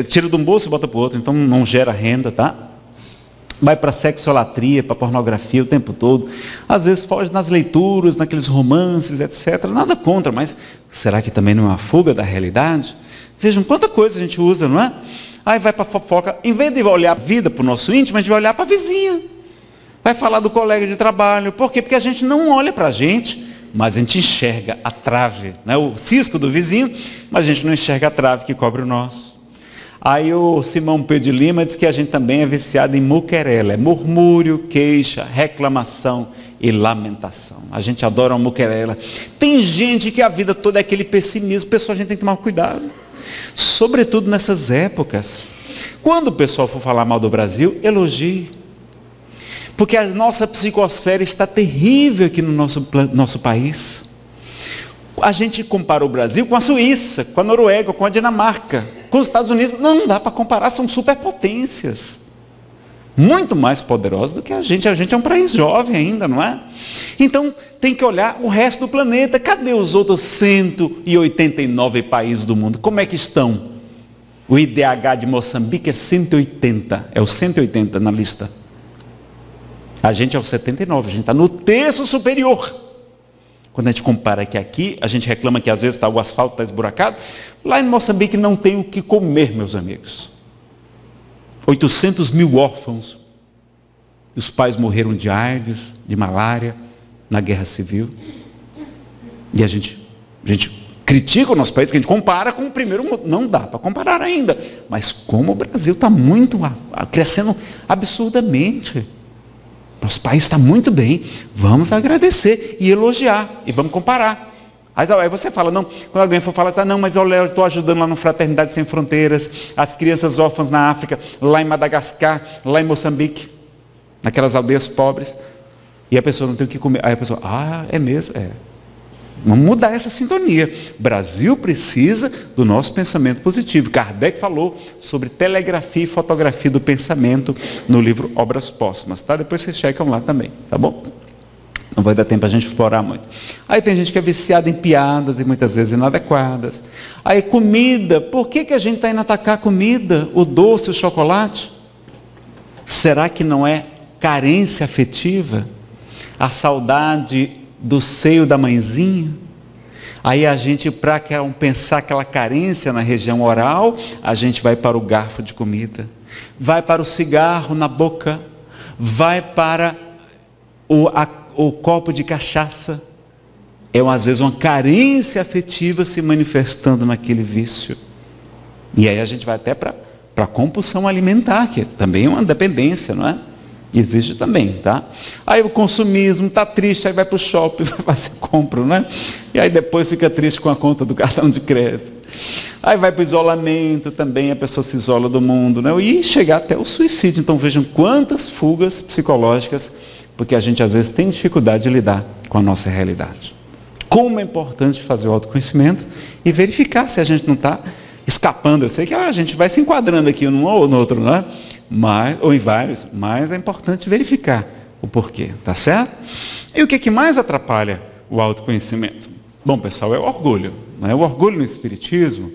tira de um bolso e bota para o outro, então não gera renda, tá? Vai para a sexolatria, para a pornografia o tempo todo. Às vezes foge nas leituras, naqueles romances, etc. Nada contra, mas será que também não é uma fuga da realidade? Vejam quanta coisa a gente usa, não é? Aí vai para a fofoca, em vez de olhar a vida para o nosso íntimo, a gente vai olhar para a vizinha. Vai falar do colega de trabalho. Por quê? Porque a gente não olha para a gente, mas a gente enxerga a trave, né? O cisco do vizinho, mas a gente não enxerga a trave que cobre o nosso. Aí o Simão Pedro de Lima diz que a gente também é viciado em muquerela, é murmúrio, queixa, reclamação e lamentação. A gente adora uma muquerela. Tem gente que a vida toda é aquele pessimismo, pessoal, a gente tem que tomar cuidado. Sobretudo nessas épocas. Quando o pessoal for falar mal do Brasil, elogie. Porque a nossa psicosfera está terrível aqui no nosso país. A gente compara o Brasil com a Suíça, com a Noruega, com a Dinamarca, com os Estados Unidos. Não dá para comparar, são superpotências. Muito mais poderosos do que a gente. A gente é um país jovem ainda, não é? Então, tem que olhar o resto do planeta. Cadê os outros 189 países do mundo? Como é que estão? O IDH de Moçambique é 180. É o 180 na lista. A gente é o 79. A gente está no terço superior. Quando a gente compara que aqui, a gente reclama que às vezes o asfalto está esburacado. Lá em Moçambique não tem o que comer, meus amigos. 800 mil órfãos. Os pais morreram de AIDS, de malária, na guerra civil. E a gente critica o nosso país, porque a gente compara com o primeiro mundo. Não dá para comparar ainda. mas como o Brasil está muito crescendo absurdamente. Nosso país está muito bem, vamos agradecer e elogiar, e vamos comparar. Aí você fala, não, quando alguém for falar assim, não, mas eu estou ajudando lá no Fraternidade Sem Fronteiras, as crianças órfãs na África, lá em Madagascar, lá em Moçambique, naquelas aldeias pobres, e a pessoa não tem o que comer. Aí a pessoa, é mesmo? É. Vamos mudar essa sintonia. O Brasil precisa do nosso pensamento positivo. Kardec falou sobre telegrafia e fotografia do pensamento no livro Obras Póstumas, tá? Depois vocês checam lá também, tá bom? Não vai dar tempo a gente explorar muito. Aí tem gente que é viciada em piadas e muitas vezes inadequadas. Aí comida, por que a gente está indo atacar a comida, o doce, o chocolate? Será que não é carência afetiva? A saudade do seio da mãezinha? Aí a gente, para pensar aquela carência na região oral, a gente vai para o garfo de comida, vai para o cigarro na boca, vai para o copo de cachaça. É às vezes uma carência afetiva se manifestando naquele vício. E aí a gente vai até para a compulsão alimentar, que também é uma dependência, não é? Existe também, tá? Aí o consumismo, está triste, aí vai para o shopping, vai fazer compra, não é? E aí depois fica triste com a conta do cartão de crédito. Aí vai para o isolamento também, a pessoa se isola do mundo, né? E chegar até o suicídio. Então vejam quantas fugas psicológicas, porque a gente às vezes tem dificuldade de lidar com a nossa realidade. Como é importante fazer o autoconhecimento e verificar se a gente não está escapando. Eu sei que a gente vai se enquadrando aqui num ou no outro, não é? Ou em vários, mas é importante verificar o porquê, tá certo? E o que é que mais atrapalha o autoconhecimento? Bom, pessoal, é o orgulho. Não é? O orgulho no Espiritismo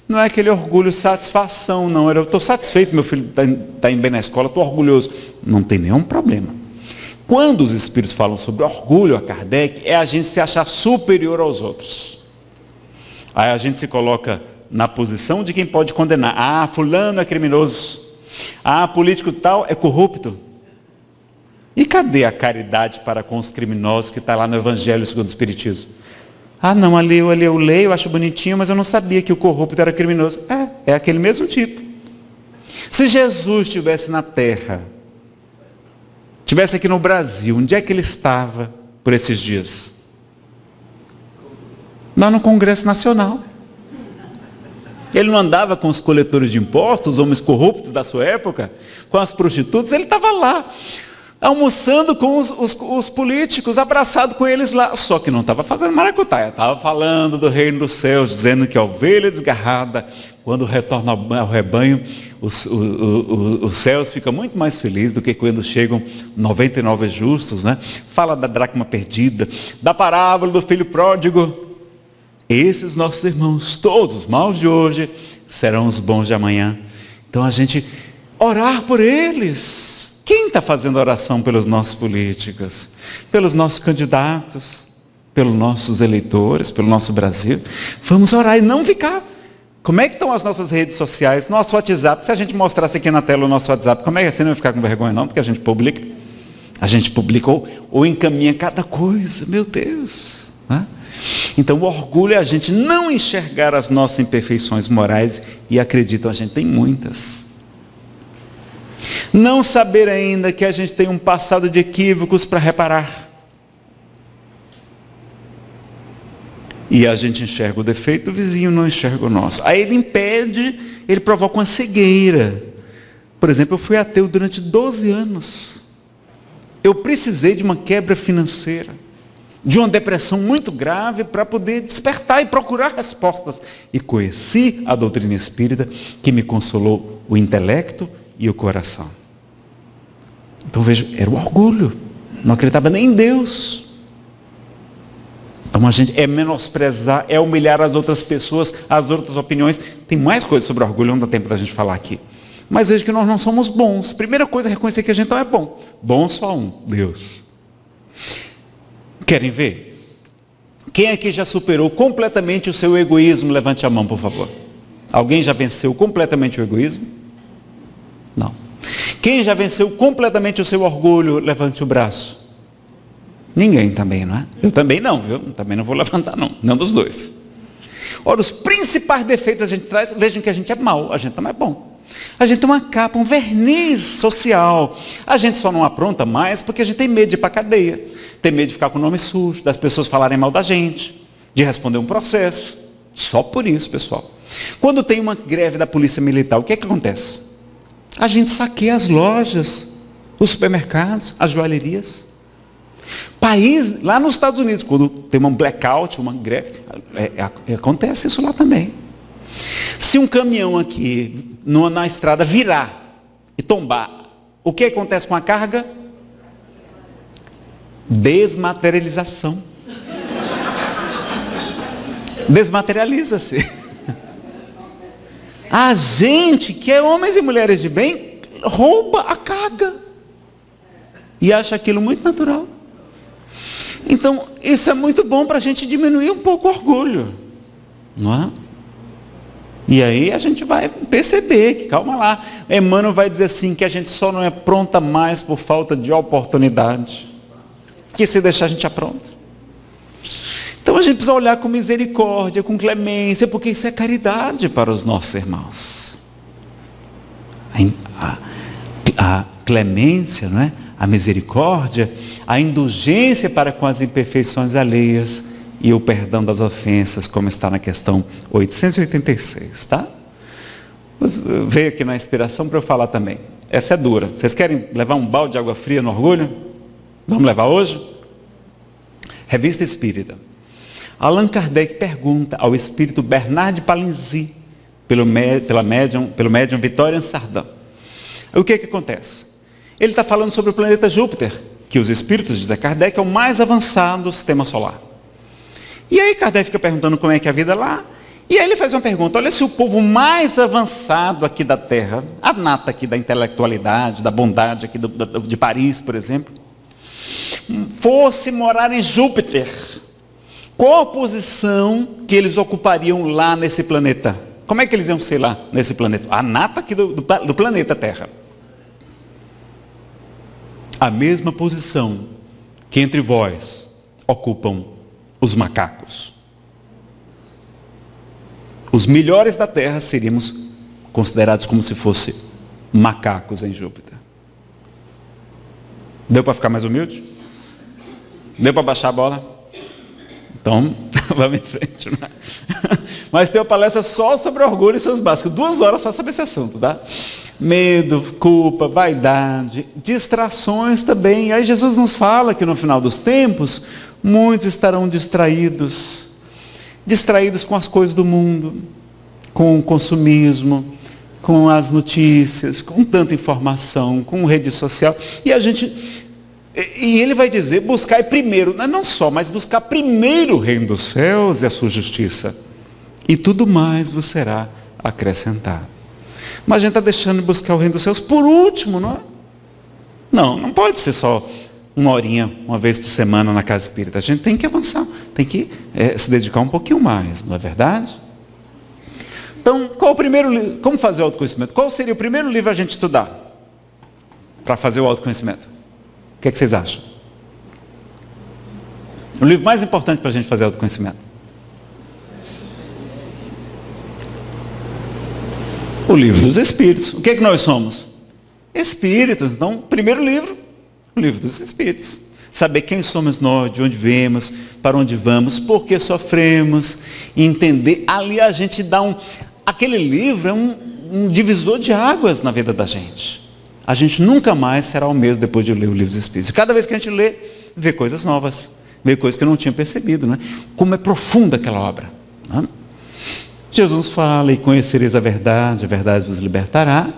não é aquele orgulho satisfação, não. Eu estou satisfeito, meu filho está indo bem na escola, estou orgulhoso. Não tem nenhum problema. Quando os Espíritos falam sobre orgulho a Kardec, é a gente se achar superior aos outros. Aí a gente se coloca na posição de quem pode condenar. Fulano é criminoso. Político tal é corrupto. E cadê a caridade para com os criminosos que está lá no Evangelho segundo o Espiritismo? Não, ali eu leio, eu acho bonitinho, mas eu não sabia que o corrupto era criminoso. É aquele mesmo tipo. Se Jesus estivesse na Terra, estivesse aqui no Brasil, onde é que ele estava por esses dias? Lá no Congresso Nacional. Ele não andava com os coletores de impostos, os homens corruptos da sua época, com as prostitutas, ele estava lá, almoçando com os políticos, abraçado com eles lá, só que não estava fazendo maracutaia, estava falando do reino dos céus, dizendo que a ovelha desgarrada, quando retorna ao rebanho, os céus ficam muito mais felizes do que quando chegam 99 justos, né? Fala da dracma perdida, da parábola do filho pródigo. Esses nossos irmãos, todos os maus de hoje, serão os bons de amanhã. Então a gente orar por eles. Quem está fazendo oração pelos nossos políticos? Pelos nossos candidatos? Pelos nossos eleitores? Pelo nosso Brasil? Vamos orar e não ficar. Como é que estão as nossas redes sociais? Nosso WhatsApp, se a gente mostrasse aqui na tela o nosso WhatsApp, como é que você não vai ficar com vergonha não? Porque a gente publica. A gente publica ou encaminha cada coisa. Meu Deus. Né? Então o orgulho é a gente não enxergar as nossas imperfeições morais, e acreditam, a gente tem muitas. Não saber ainda que a gente tem um passado de equívocos para reparar. E a gente enxerga o defeito do vizinho, não enxerga o nosso. Aí ele impede, ele provoca uma cegueira. Por exemplo, eu fui ateu durante 12 anos. Eu precisei de uma quebra financeira, de uma depressão muito grave para poder despertar e procurar respostas. E conheci a doutrina espírita, que me consolou o intelecto e o coração. Então veja, era o orgulho. Não acreditava nem em Deus. Então a gente é menosprezar, é humilhar as outras pessoas, as outras opiniões. Tem mais coisas sobre orgulho, não dá tempo da gente falar aqui. Mas veja que nós não somos bons. Primeira coisa é reconhecer que a gente não é bom. Bom só um, Deus. Querem ver? Quem aqui já superou completamente o seu egoísmo? Levante a mão, por favor. Alguém já venceu completamente o egoísmo? Não. Quem já venceu completamente o seu orgulho? Levante o braço. Ninguém também, não é? Eu também não, viu? Também não vou levantar, não. Nenhum dos dois. Ora, os principais defeitos a gente traz, vejam que a gente é mau, a gente não é bom. A gente tem uma capa, um verniz social. A gente só não apronta mais porque a gente tem medo de ir para a cadeia. Tem medo de ficar com o nome sujo, das pessoas falarem mal da gente, de responder um processo. Só por isso, pessoal. Quando tem uma greve da polícia militar, o que é que acontece? A gente saqueia as lojas, os supermercados, as joalherias. País, lá nos Estados Unidos, quando tem um blackout, uma greve, acontece isso lá também. Se um caminhão aqui na estrada virar e tombar, o que acontece com a carga? Desmaterialização. Desmaterializa-se. A gente, que é homens e mulheres de bem, rouba a carga e acha aquilo muito natural. Então, isso é muito bom para a gente diminuir um pouco o orgulho, não é? E aí a gente vai perceber que, calma lá, Emmanuel vai dizer assim, que a gente só não é pronta mais por falta de oportunidade, que se deixar a gente apronta. Então a gente precisa olhar com misericórdia, com clemência, porque isso é caridade para os nossos irmãos. A clemência, não é? A misericórdia, a indulgência para com as imperfeições alheias e o perdão das ofensas, como está na questão 886, tá? Veio aqui na inspiração para eu falar também. Essa é dura. Vocês querem levar um balde de água fria no orgulho? Vamos levar hoje? Revista Espírita. Allan Kardec pergunta ao espírito Bernard de Palissy, pelo médium Vitória Ansardin. O que acontece? Ele está falando sobre o planeta Júpiter, que os espíritos, diz Kardec, é o mais avançado do sistema solar. E aí Kardec fica perguntando como é que é a vida lá, e aí ele faz uma pergunta: olha, se o povo mais avançado aqui da Terra, a nata aqui da intelectualidade, da bondade aqui de Paris, por exemplo, fosse morar em Júpiter, qual a posição que eles ocupariam lá nesse planeta? Como é que eles iam ser lá nesse planeta? A nata aqui do planeta Terra. A mesma posição que entre vós ocupam os macacos. Os melhores da Terra seríamos considerados como se fossem macacos em Júpiter. Deu para ficar mais humilde? Deu para baixar a bola? Então, vamos em frente. Né? Mas tem uma palestra só sobre orgulho e seus básicos. 2 horas só sobre esse assunto, tá? Medo, culpa, vaidade, distrações também. E aí Jesus nos fala que no final dos tempos, muitos estarão distraídos. Distraídos com as coisas do mundo, com o consumismo, com as notícias, com tanta informação, com rede social. E ele vai dizer, buscar primeiro, não só, mas buscar primeiro o reino dos céus e a sua justiça. E tudo mais vos será acrescentado. Mas a gente está deixando de buscar o reino dos céus por último, não é? Não pode ser só 1 horinha, uma vez por semana na casa espírita. A gente tem que avançar, tem que se dedicar um pouquinho mais, não é verdade? Então, qual o primeiro livro? Como fazer o autoconhecimento? Qual seria o primeiro livro a gente estudar para fazer o autoconhecimento? O que é que vocês acham? O livro mais importante para a gente fazer autoconhecimento? O livro dos Espíritos. O que é que nós somos? Espíritos. Então, primeiro livro, o livro dos Espíritos. Saber quem somos nós, de onde viemos, para onde vamos, por que sofremos, entender. Ali a gente dá aquele livro é um divisor de águas na vida da gente. A gente nunca mais será o mesmo depois de ler o livro dos Espíritos. Cada vez que a gente lê, vê coisas novas, vê coisas que eu não tinha percebido, né? Como é profunda aquela obra. Né? Jesus fala, e conhecereis a verdade vos libertará.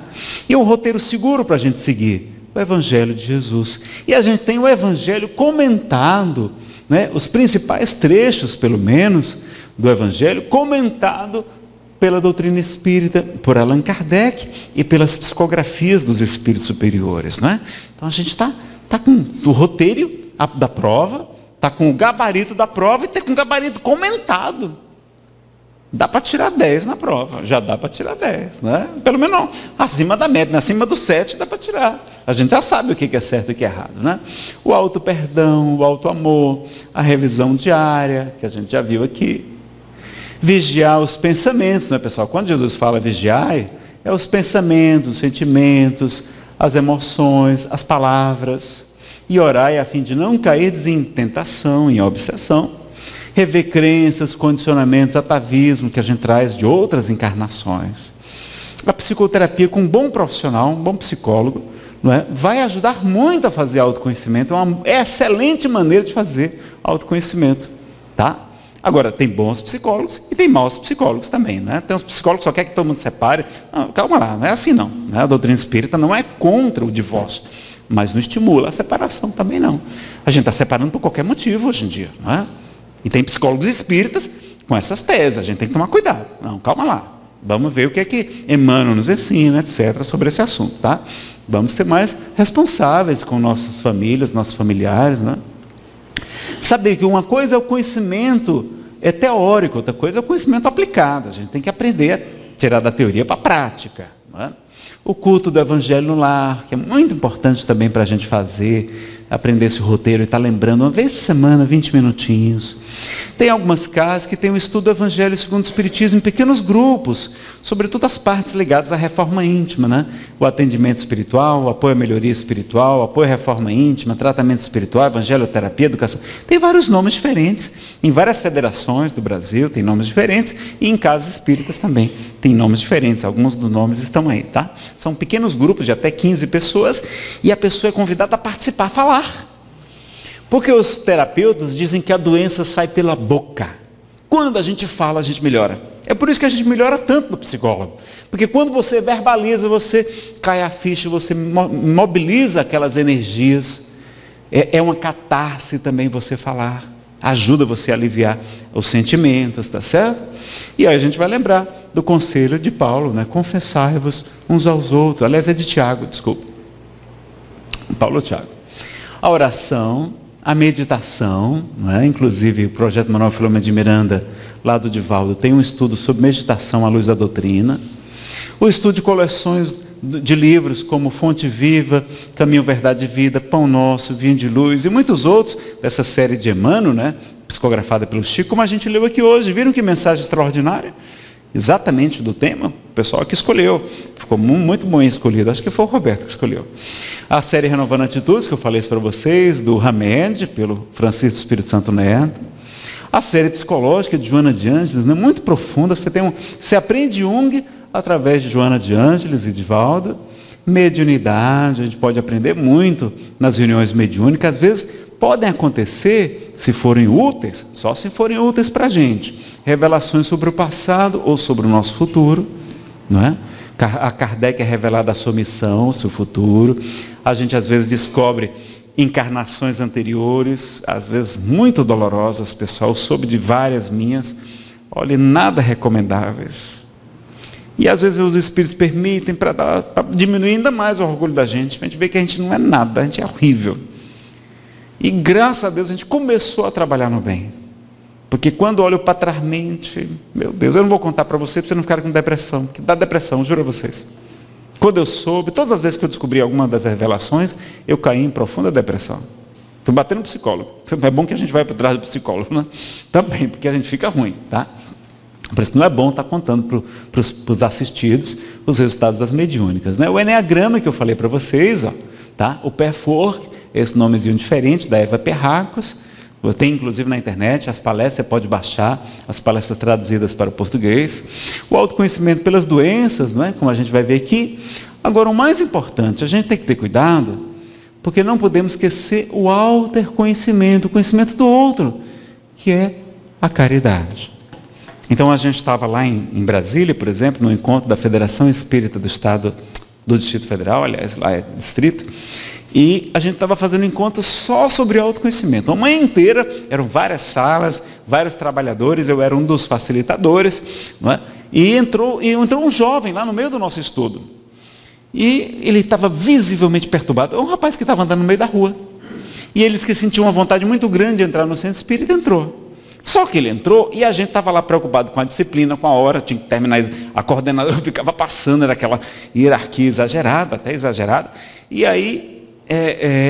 E um roteiro seguro para a gente seguir, o Evangelho de Jesus. E a gente tem o Evangelho comentado, né? Os principais trechos, pelo menos, do Evangelho, comentado pela doutrina espírita, por Allan Kardec e pelas psicografias dos espíritos superiores, não é? Então a gente está com o roteiro da prova, está com o gabarito da prova e está com o gabarito comentado. Dá para tirar 10 na prova, já dá para tirar 10, né? Pelo menos não, acima da média, acima do 7 dá para tirar. A gente já sabe o que é certo e o que é errado, né? O auto-perdão, o auto-amor, a revisão diária, que a gente já viu aqui. Vigiar os pensamentos, né, pessoal? Quando Jesus fala vigiar, é os pensamentos, os sentimentos, as emoções, as palavras. E orai a fim de não cair em tentação, em obsessão. Rever crenças, condicionamentos, atavismo que a gente traz de outras encarnações. A psicoterapia com um bom profissional, um bom psicólogo, não é? Vai ajudar muito a fazer autoconhecimento. É uma excelente maneira de fazer autoconhecimento. Tá? Agora, tem bons psicólogos e tem maus psicólogos também. Né? Tem uns psicólogos que só querem que todo mundo se separe. Não, calma lá, não é assim não. Né? A doutrina espírita não é contra o divórcio, mas não estimula a separação também não. A gente está separando por qualquer motivo hoje em dia. Não é? E tem psicólogos espíritas com essas teses. A gente tem que tomar cuidado. Não, calma lá. Vamos ver o que é que Emmanuel nos ensina, etc., sobre esse assunto. Tá? Vamos ser mais responsáveis com nossas famílias, nossos familiares. Né? Saber que uma coisa é o conhecimento teórico, outra coisa é o conhecimento aplicado. A gente tem que aprender a tirar da teoria para a prática. Não é? O culto do Evangelho no lar, que é muito importante também para a gente fazer, aprender esse roteiro e estar lembrando uma vez por semana, 20 minutinhos. Tem algumas casas que tem o estudo do Evangelho segundo o Espiritismo em pequenos grupos, sobretudo as partes ligadas à reforma íntima, né? O atendimento espiritual, o apoio à melhoria espiritual, o apoio à reforma íntima, tratamento espiritual, evangelioterapia, educação. Tem vários nomes diferentes, em várias federações do Brasil tem nomes diferentes, e em casas espíritas também tem nomes diferentes, alguns dos nomes estão aí, tá? São pequenos grupos de até 15 pessoas, e a pessoa é convidada a participar, a falar. Porque os terapeutas dizem que a doença sai pela boca. Quando a gente fala, a gente melhora. É por isso que a gente melhora tanto no psicólogo. Porque quando você verbaliza, você cai a ficha, você mobiliza aquelas energias. É uma catarse também você falar. Ajuda você a aliviar os sentimentos, tá certo? E aí a gente vai lembrar do conselho de Paulo, né? Confessai-vos uns aos outros. Aliás, é de Tiago, desculpa. Paulo ou Tiago. A oração, a meditação, não é? Inclusive o Projeto Manuel Filomeno de Miranda, lá do Divaldo, tem um estudo sobre meditação à luz da doutrina. O estudo de coleções de livros como Fonte Viva, Caminho, Verdade e Vida, Pão Nosso, Vinho de Luz e muitos outros dessa série de Emmanuel, né? Psicografada pelo Chico, como a gente leu aqui hoje. Viram que mensagem extraordinária? Exatamente do tema, o pessoal que escolheu. Ficou muito bem escolhido, acho que foi o Roberto que escolheu. A série Renovando Atitudes, que eu falei isso para vocês, do Hamed, pelo Francisco Espírito Santo Neto. A série psicológica de Joana de Ângeles, né? Muito profunda, você aprende Jung através de Joana de Ângeles e Divaldo. Mediunidade, a gente pode aprender muito nas reuniões mediúnicas, às vezes podem acontecer, se forem úteis, só se forem úteis para a gente, revelações sobre o passado ou sobre o nosso futuro, não é? A Kardec é revelada a sua missão, o seu futuro. A gente às vezes descobre encarnações anteriores, às vezes muito dolorosas, pessoal, soube de várias minhas, olha, nada recomendáveis. E às vezes os espíritos permitem para diminuir ainda mais o orgulho da gente, para a gente ver que a gente não é nada, a gente é horrível. E graças a Deus a gente começou a trabalhar no bem. Porque quando olho para trás mente, meu Deus, eu não vou contar para você não ficar com depressão, que dá depressão, juro a vocês. Quando eu soube, todas as vezes que eu descobri alguma das revelações, eu caí em profunda depressão. Fui bater no psicólogo. É bom que a gente vai para trás do psicólogo, né? Também, porque a gente fica ruim, tá? Por isso que não é bom estar contando para os assistidos os resultados das mediúnicas, né? O Enneagrama que eu falei para vocês, ó, tá? O Pathwork, esse nomezinho diferente, da Eva Perracos. Tem inclusive na internet as palestras, você pode baixar as palestras traduzidas para o português. O autoconhecimento pelas doenças, não é? Como a gente vai ver aqui. Agora, o mais importante, a gente tem que ter cuidado, porque não podemos esquecer o autoconhecimento, o conhecimento do outro, que é a caridade. Então, a gente estava lá em Brasília, por exemplo, no encontro da Federação Espírita do Estado, do Distrito Federal, aliás, lá é distrito, e a gente estava fazendo um encontro só sobre autoconhecimento. A manhã inteira, eram várias salas, vários trabalhadores, eu era um dos facilitadores, não é? E entrou um jovem lá no meio do nosso estudo. E ele estava visivelmente perturbado. É um rapaz que estava andando no meio da rua. E eles que sentiam uma vontade muito grande de entrar no centro espírita, entrou. Só que ele entrou e a gente estava lá preocupado com a disciplina, com a hora, tinha que terminar, a coordenadora ficava passando, era aquela hierarquia exagerada, até exagerada. E aí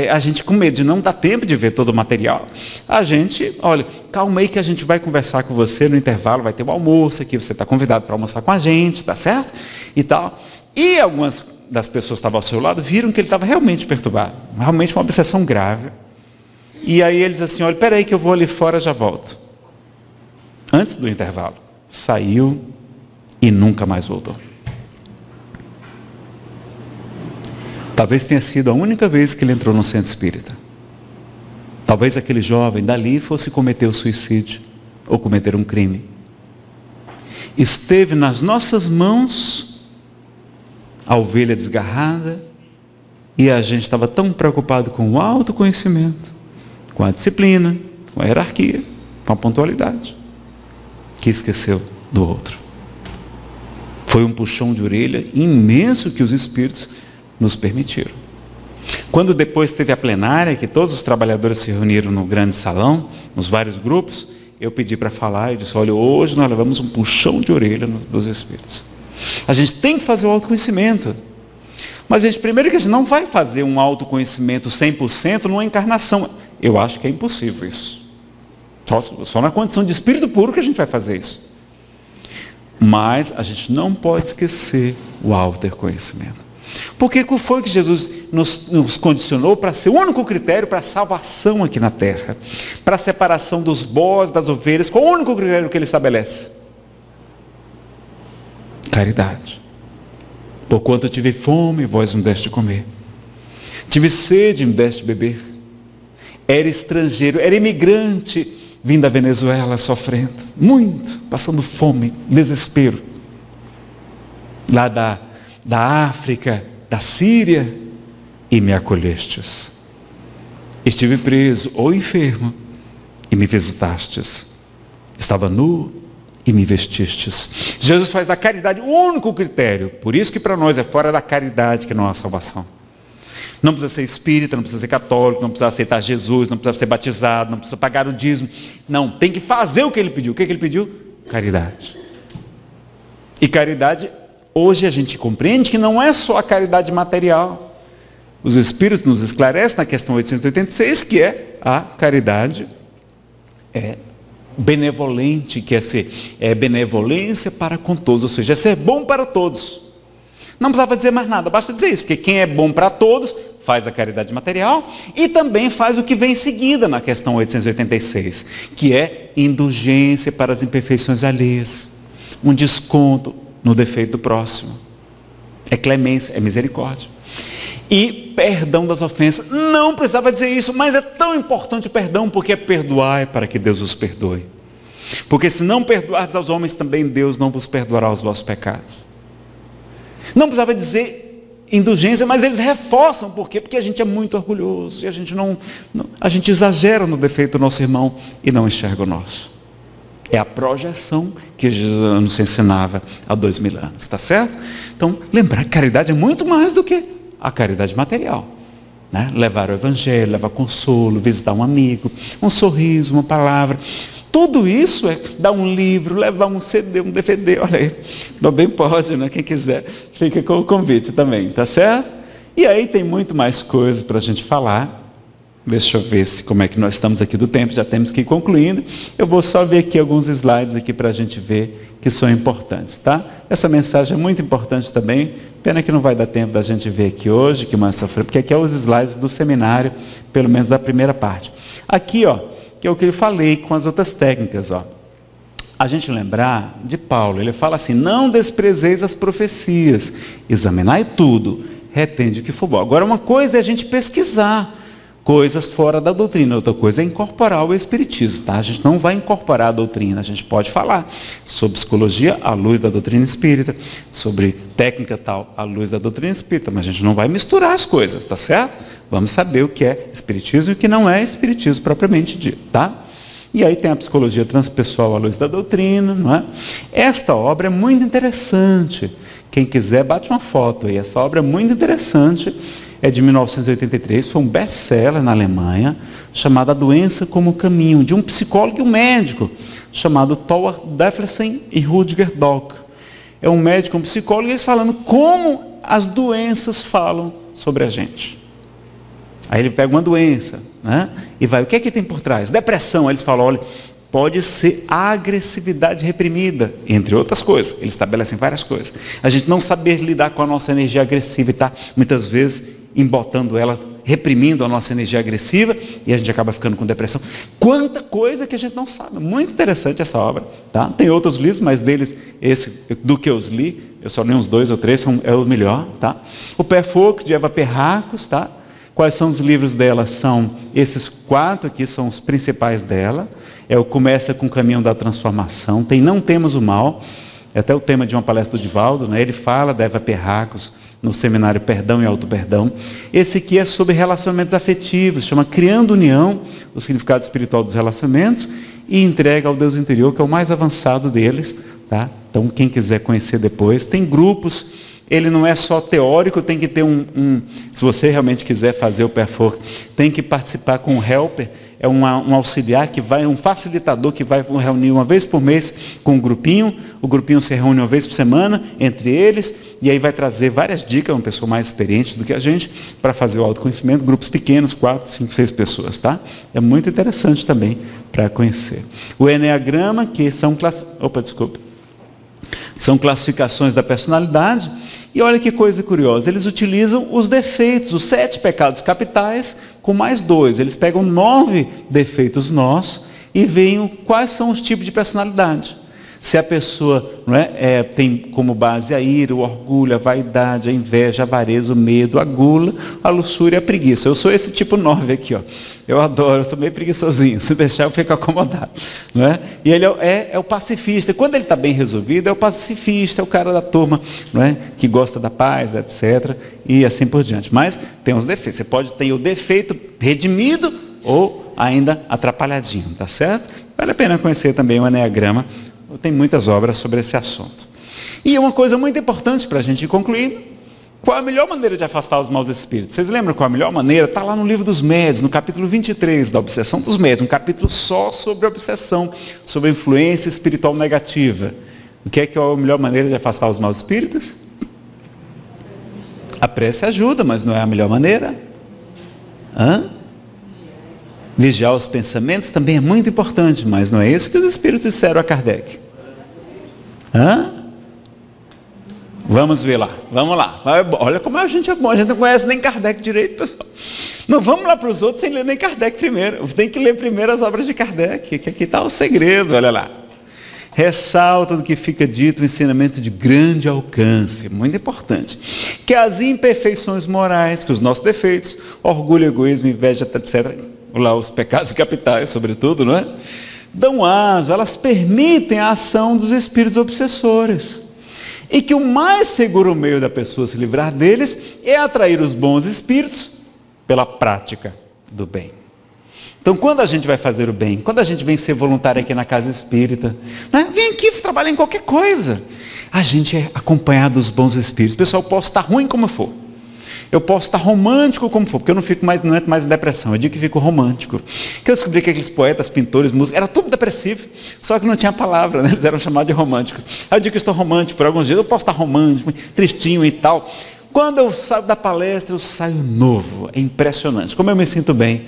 a gente com medo de não dar tempo de ver todo o material, a gente, olha, calma aí que a gente vai conversar com você no intervalo, vai ter um almoço aqui, você está convidado para almoçar com a gente, tá certo? E tal. E algumas das pessoas que estavam ao seu lado viram que ele estava realmente perturbado, realmente uma obsessão grave. E aí eles assim, olha, peraí que eu vou ali fora, já volto. Antes do intervalo, saiu e nunca mais voltou. Talvez tenha sido a única vez que ele entrou no centro espírita. Talvez aquele jovem dali fosse cometer o suicídio ou cometer um crime. Esteve nas nossas mãos a ovelha desgarrada e a gente estava tão preocupado com o autoconhecimento, com a disciplina, com a hierarquia, com a pontualidade, que esqueceu do outro. Foi um puxão de orelha imenso que os espíritos nos permitiram. Quando depois teve a plenária, que todos os trabalhadores se reuniram no grande salão, nos vários grupos, eu pedi para falar e disse, olha, hoje nós levamos um puxão de orelha dos espíritos. A gente tem que fazer o autoconhecimento. Mas, gente, primeiro que a gente não vai fazer um autoconhecimento 100% numa encarnação. Eu acho que é impossível isso. Só na condição de espírito puro que a gente vai fazer isso. Mas a gente não pode esquecer o autoconhecimento. Porque foi que Jesus nos condicionou para ser o único critério para a salvação aqui na terra, para a separação dos bodes, das ovelhas. Qual é o único critério que ele estabelece? Caridade. Porquanto eu tive fome, vós me deste de comer. Tive sede, me deste de beber. Era estrangeiro, era imigrante, vim da Venezuela sofrendo, muito, passando fome, desespero. Lá da África, da Síria, e me acolhestes. Estive preso ou enfermo, e me visitastes. Estava nu, e me vestistes. Jesus faz da caridade o único critério. Por isso que para nós é fora da caridade que não há salvação. Não precisa ser espírita, não precisa ser católico, não precisa aceitar Jesus, não precisa ser batizado, não precisa pagar o dízimo. Não, tem que fazer o que ele pediu. O que ele pediu? Caridade. E caridade, hoje a gente compreende que não é só a caridade material. Os Espíritos nos esclarecem na questão 886 que é a caridade benevolente, que é benevolência para com todos, ou seja, é ser bom para todos. Não precisava dizer mais nada, basta dizer isso, porque quem é bom para todos faz a caridade material e também faz o que vem em seguida na questão 886, que é indulgência para as imperfeições alheias, um desconto no defeito do próximo, é clemência, é misericórdia. E perdão das ofensas. Não precisava dizer isso, mas é tão importante o perdão, porque é perdoar para que Deus os perdoe. Porque se não perdoardes aos homens, também Deus não vos perdoará os vossos pecados. Não precisava dizer indulgência, mas eles reforçam. Por quê? Porque a gente é muito orgulhoso e a gente exagera no defeito do nosso irmão e não enxerga o nosso. É a projeção que Jesus nos ensinava há 2000 anos, está certo? Então, lembrar que caridade é muito mais do que a caridade material, né? Levar o evangelho, levar consolo, visitar um amigo, um sorriso, uma palavra, tudo isso é dar um livro, levar um CD, um DVD, olha aí, também pode, né? Quem quiser, fica com o convite também, tá certo? E aí tem muito mais coisa para a gente falar. Deixa eu ver como é que nós estamos aqui do tempo, já temos que ir concluindo. Eu vou só ver aqui alguns slides aqui para a gente ver que são importantes, tá? Essa mensagem é muito importante também, pena que não vai dar tempo da gente ver aqui hoje, que mais sofreu, porque aqui é os slides do seminário, pelo menos da primeira parte. Aqui, ó, que é o que eu falei com as outras técnicas, ó. A gente lembrar de Paulo, ele fala assim, não desprezeis as profecias, examinai tudo, retende o que for bom. Agora, uma coisa é a gente pesquisar coisas fora da doutrina, outra coisa é incorporar o espiritismo, tá? A gente não vai incorporar a doutrina, a gente pode falar sobre psicologia à luz da doutrina espírita, sobre técnica tal à luz da doutrina espírita, mas a gente não vai misturar as coisas, tá certo? Vamos saber o que é espiritismo e o que não é espiritismo propriamente dito, tá? E aí tem a psicologia transpessoal à luz da doutrina, não é? Esta obra é muito interessante, quem quiser bate uma foto aí, essa obra é muito interessante, é de 1983, foi um best-seller na Alemanha, chamado A Doença como Caminho, de um psicólogo e um médico, chamado Thor Deflesen e Rudger Dock. É um médico e um psicólogo, e eles falando como as doenças falam sobre a gente. Aí ele pega uma doença, né? E vai, o que é que tem por trás? Depressão. Aí eles falam, olha, pode ser agressividade reprimida, entre outras coisas. Eles estabelecem várias coisas. A gente não saber lidar com a nossa energia agressiva e está, muitas vezes, embotando ela, reprimindo a nossa energia agressiva, e a gente acaba ficando com depressão. Quanta coisa que a gente não sabe. Muito interessante essa obra. Tá? Tem outros livros, mas deles, esse do que eu os li, eu só li uns 2 ou 3, é o melhor. Tá? O Pé Fogo, de Eva Perracos. Tá? Quais são os livros dela? São esses 4 aqui, são os principais dela. É o Começa com o Caminho da Transformação. Tem Não Temos o Mal. É até o tema de uma palestra do Divaldo, né? Ele fala da Eva Perracos no seminário Perdão e Auto-Perdão. Esse aqui é sobre relacionamentos afetivos, chama Criando União, o significado espiritual dos relacionamentos, e Entrega ao Deus Interior, que é o mais avançado deles. Tá? Então, quem quiser conhecer depois, tem grupos, ele não é só teórico, tem que ter se você realmente quiser fazer o Perfork, tem que participar com um helper, é um auxiliar que vai, um facilitador que vai reunir uma vez por mês com um grupinho, o grupinho se reúne uma vez por semana, entre eles, e aí vai trazer várias dicas, uma pessoa mais experiente do que a gente, para fazer o autoconhecimento, grupos pequenos, 4, 5, 6 pessoas, tá? É muito interessante também para conhecer. O Eneagrama, que são classificações da personalidade, e olha que coisa curiosa, eles utilizam os defeitos, os 7 pecados capitais, com mais 2, eles pegam 9 defeitos nossos, e veem quais são os tipos de personalidade. Se a pessoa tem como base a ira, o orgulho, a vaidade, a inveja, a avareza, o medo, a gula, a luxúria e a preguiça. Eu sou esse tipo 9 aqui, ó. Eu adoro, eu sou meio preguiçosinho. Se deixar, eu fico acomodado. Não é? E ele é o pacifista. Quando ele está bem resolvido, é o pacifista, é o cara da turma, não é? Que gosta da paz, etc. E assim por diante. Mas tem os defeitos. Você pode ter o defeito redimido ou ainda atrapalhadinho, tá certo? Vale a pena conhecer também o Eneagrama. Tem muitas obras sobre esse assunto. E uma coisa muito importante para a gente concluir, qual a melhor maneira de afastar os maus espíritos? Vocês lembram qual a melhor maneira? Está lá no livro dos médiuns, no capítulo 23 da obsessão dos médiuns, um capítulo só sobre a obsessão, sobre a influência espiritual negativa. O que é a melhor maneira de afastar os maus espíritos? A prece ajuda, mas não é a melhor maneira. Vigiar os pensamentos também é muito importante, mas não é isso que os espíritos disseram a Kardec. Vamos ver lá, vamos lá. Olha como a gente é bom, a gente não conhece nem Kardec direito, pessoal. Não vamos lá para os outros sem ler nem Kardec primeiro. Tem que ler primeiro as obras de Kardec, que aqui está o segredo, olha lá. Ressalta do que fica dito o ensinamento de grande alcance, muito importante, que as imperfeições morais, que os nossos defeitos, orgulho, egoísmo, inveja, etc., lá os pecados capitais, sobretudo, não é? Dão aso, elas permitem a ação dos espíritos obsessores. E que o mais seguro meio da pessoa se livrar deles é atrair os bons espíritos pela prática do bem. Então, quando a gente vai fazer o bem, quando a gente vem ser voluntário aqui na casa espírita, né? Vem aqui trabalhar em qualquer coisa, a gente é acompanhado dos bons espíritos. Pessoal, eu posso estar ruim como for. Eu posso estar romântico como for, porque eu não entro mais em depressão, eu digo que fico romântico. Que eu descobri que aqueles poetas, pintores, músicos, era tudo depressivo, só que não tinha palavra, né? Eles eram chamados de românticos. Aí eu digo que estou romântico por alguns dias, eu posso estar romântico, tristinho e tal. Quando eu saio da palestra, eu saio novo, é impressionante. Como eu me sinto bem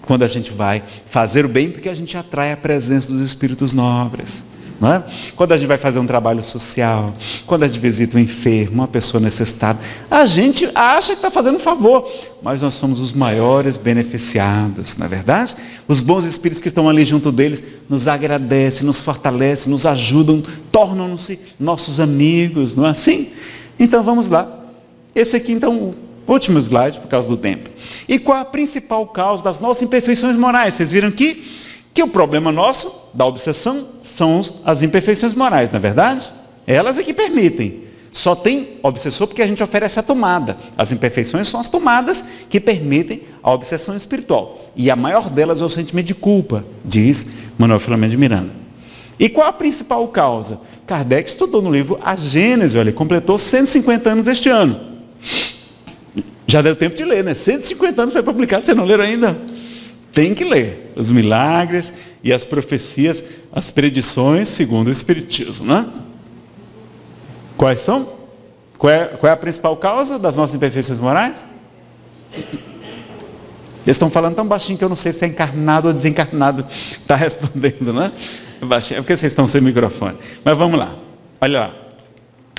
quando a gente vai fazer o bem, porque a gente atrai a presença dos espíritos nobres. Não é? Quando a gente vai fazer um trabalho social, quando a gente visita um enfermo, uma pessoa necessitada, a gente acha que está fazendo um favor, mas nós somos os maiores beneficiados, não é verdade? Os bons espíritos que estão ali junto deles nos agradecem, nos fortalecem, nos ajudam, tornam-se nossos amigos, não é assim? Então vamos lá. Esse aqui então, o último slide por causa do tempo. E qual a principal causa das nossas imperfeições morais? Vocês viram que o problema nosso, da obsessão, são as imperfeições morais, não é verdade? Elas é que permitem. Só tem obsessor porque a gente oferece a tomada. As imperfeições são as tomadas que permitem a obsessão espiritual. E a maior delas é o sentimento de culpa, diz Manuel Filomeno de Miranda. E qual a principal causa? Kardec estudou no livro A Gênese, olha, completou 150 anos este ano. Já deu tempo de ler, né? 150 anos foi publicado, vocês não leram ainda? Tem que ler os milagres e as profecias, as predições segundo o Espiritismo, né? Quais são? Qual é a principal causa das nossas imperfeições morais? Eles estão falando tão baixinho que eu não sei se é encarnado ou desencarnado está respondendo, né? Baixinho, é porque vocês estão sem microfone. Mas vamos lá. Olha lá.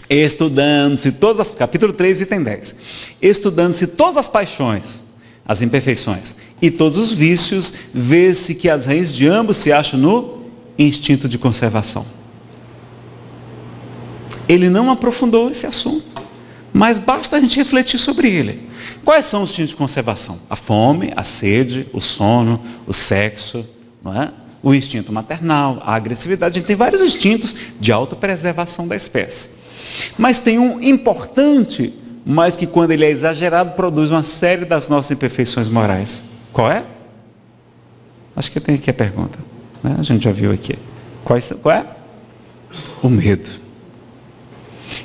Estudando-se todas as... Capítulo 3, item 10. Estudando-se todas as paixões, as imperfeições e todos os vícios, vê-se que as raízes de ambos se acham no instinto de conservação. Ele não aprofundou esse assunto, mas basta a gente refletir sobre ele. Quais são os instintos de conservação? A fome, a sede, o sono, o sexo, não é? O instinto maternal, a agressividade. A gente tem vários instintos de autopreservação da espécie. Mas tem um importante, mas que quando ele é exagerado, produz uma série das nossas imperfeições morais. Qual é? Acho que tem aqui a pergunta, né? A gente já viu aqui. Qual é? O medo.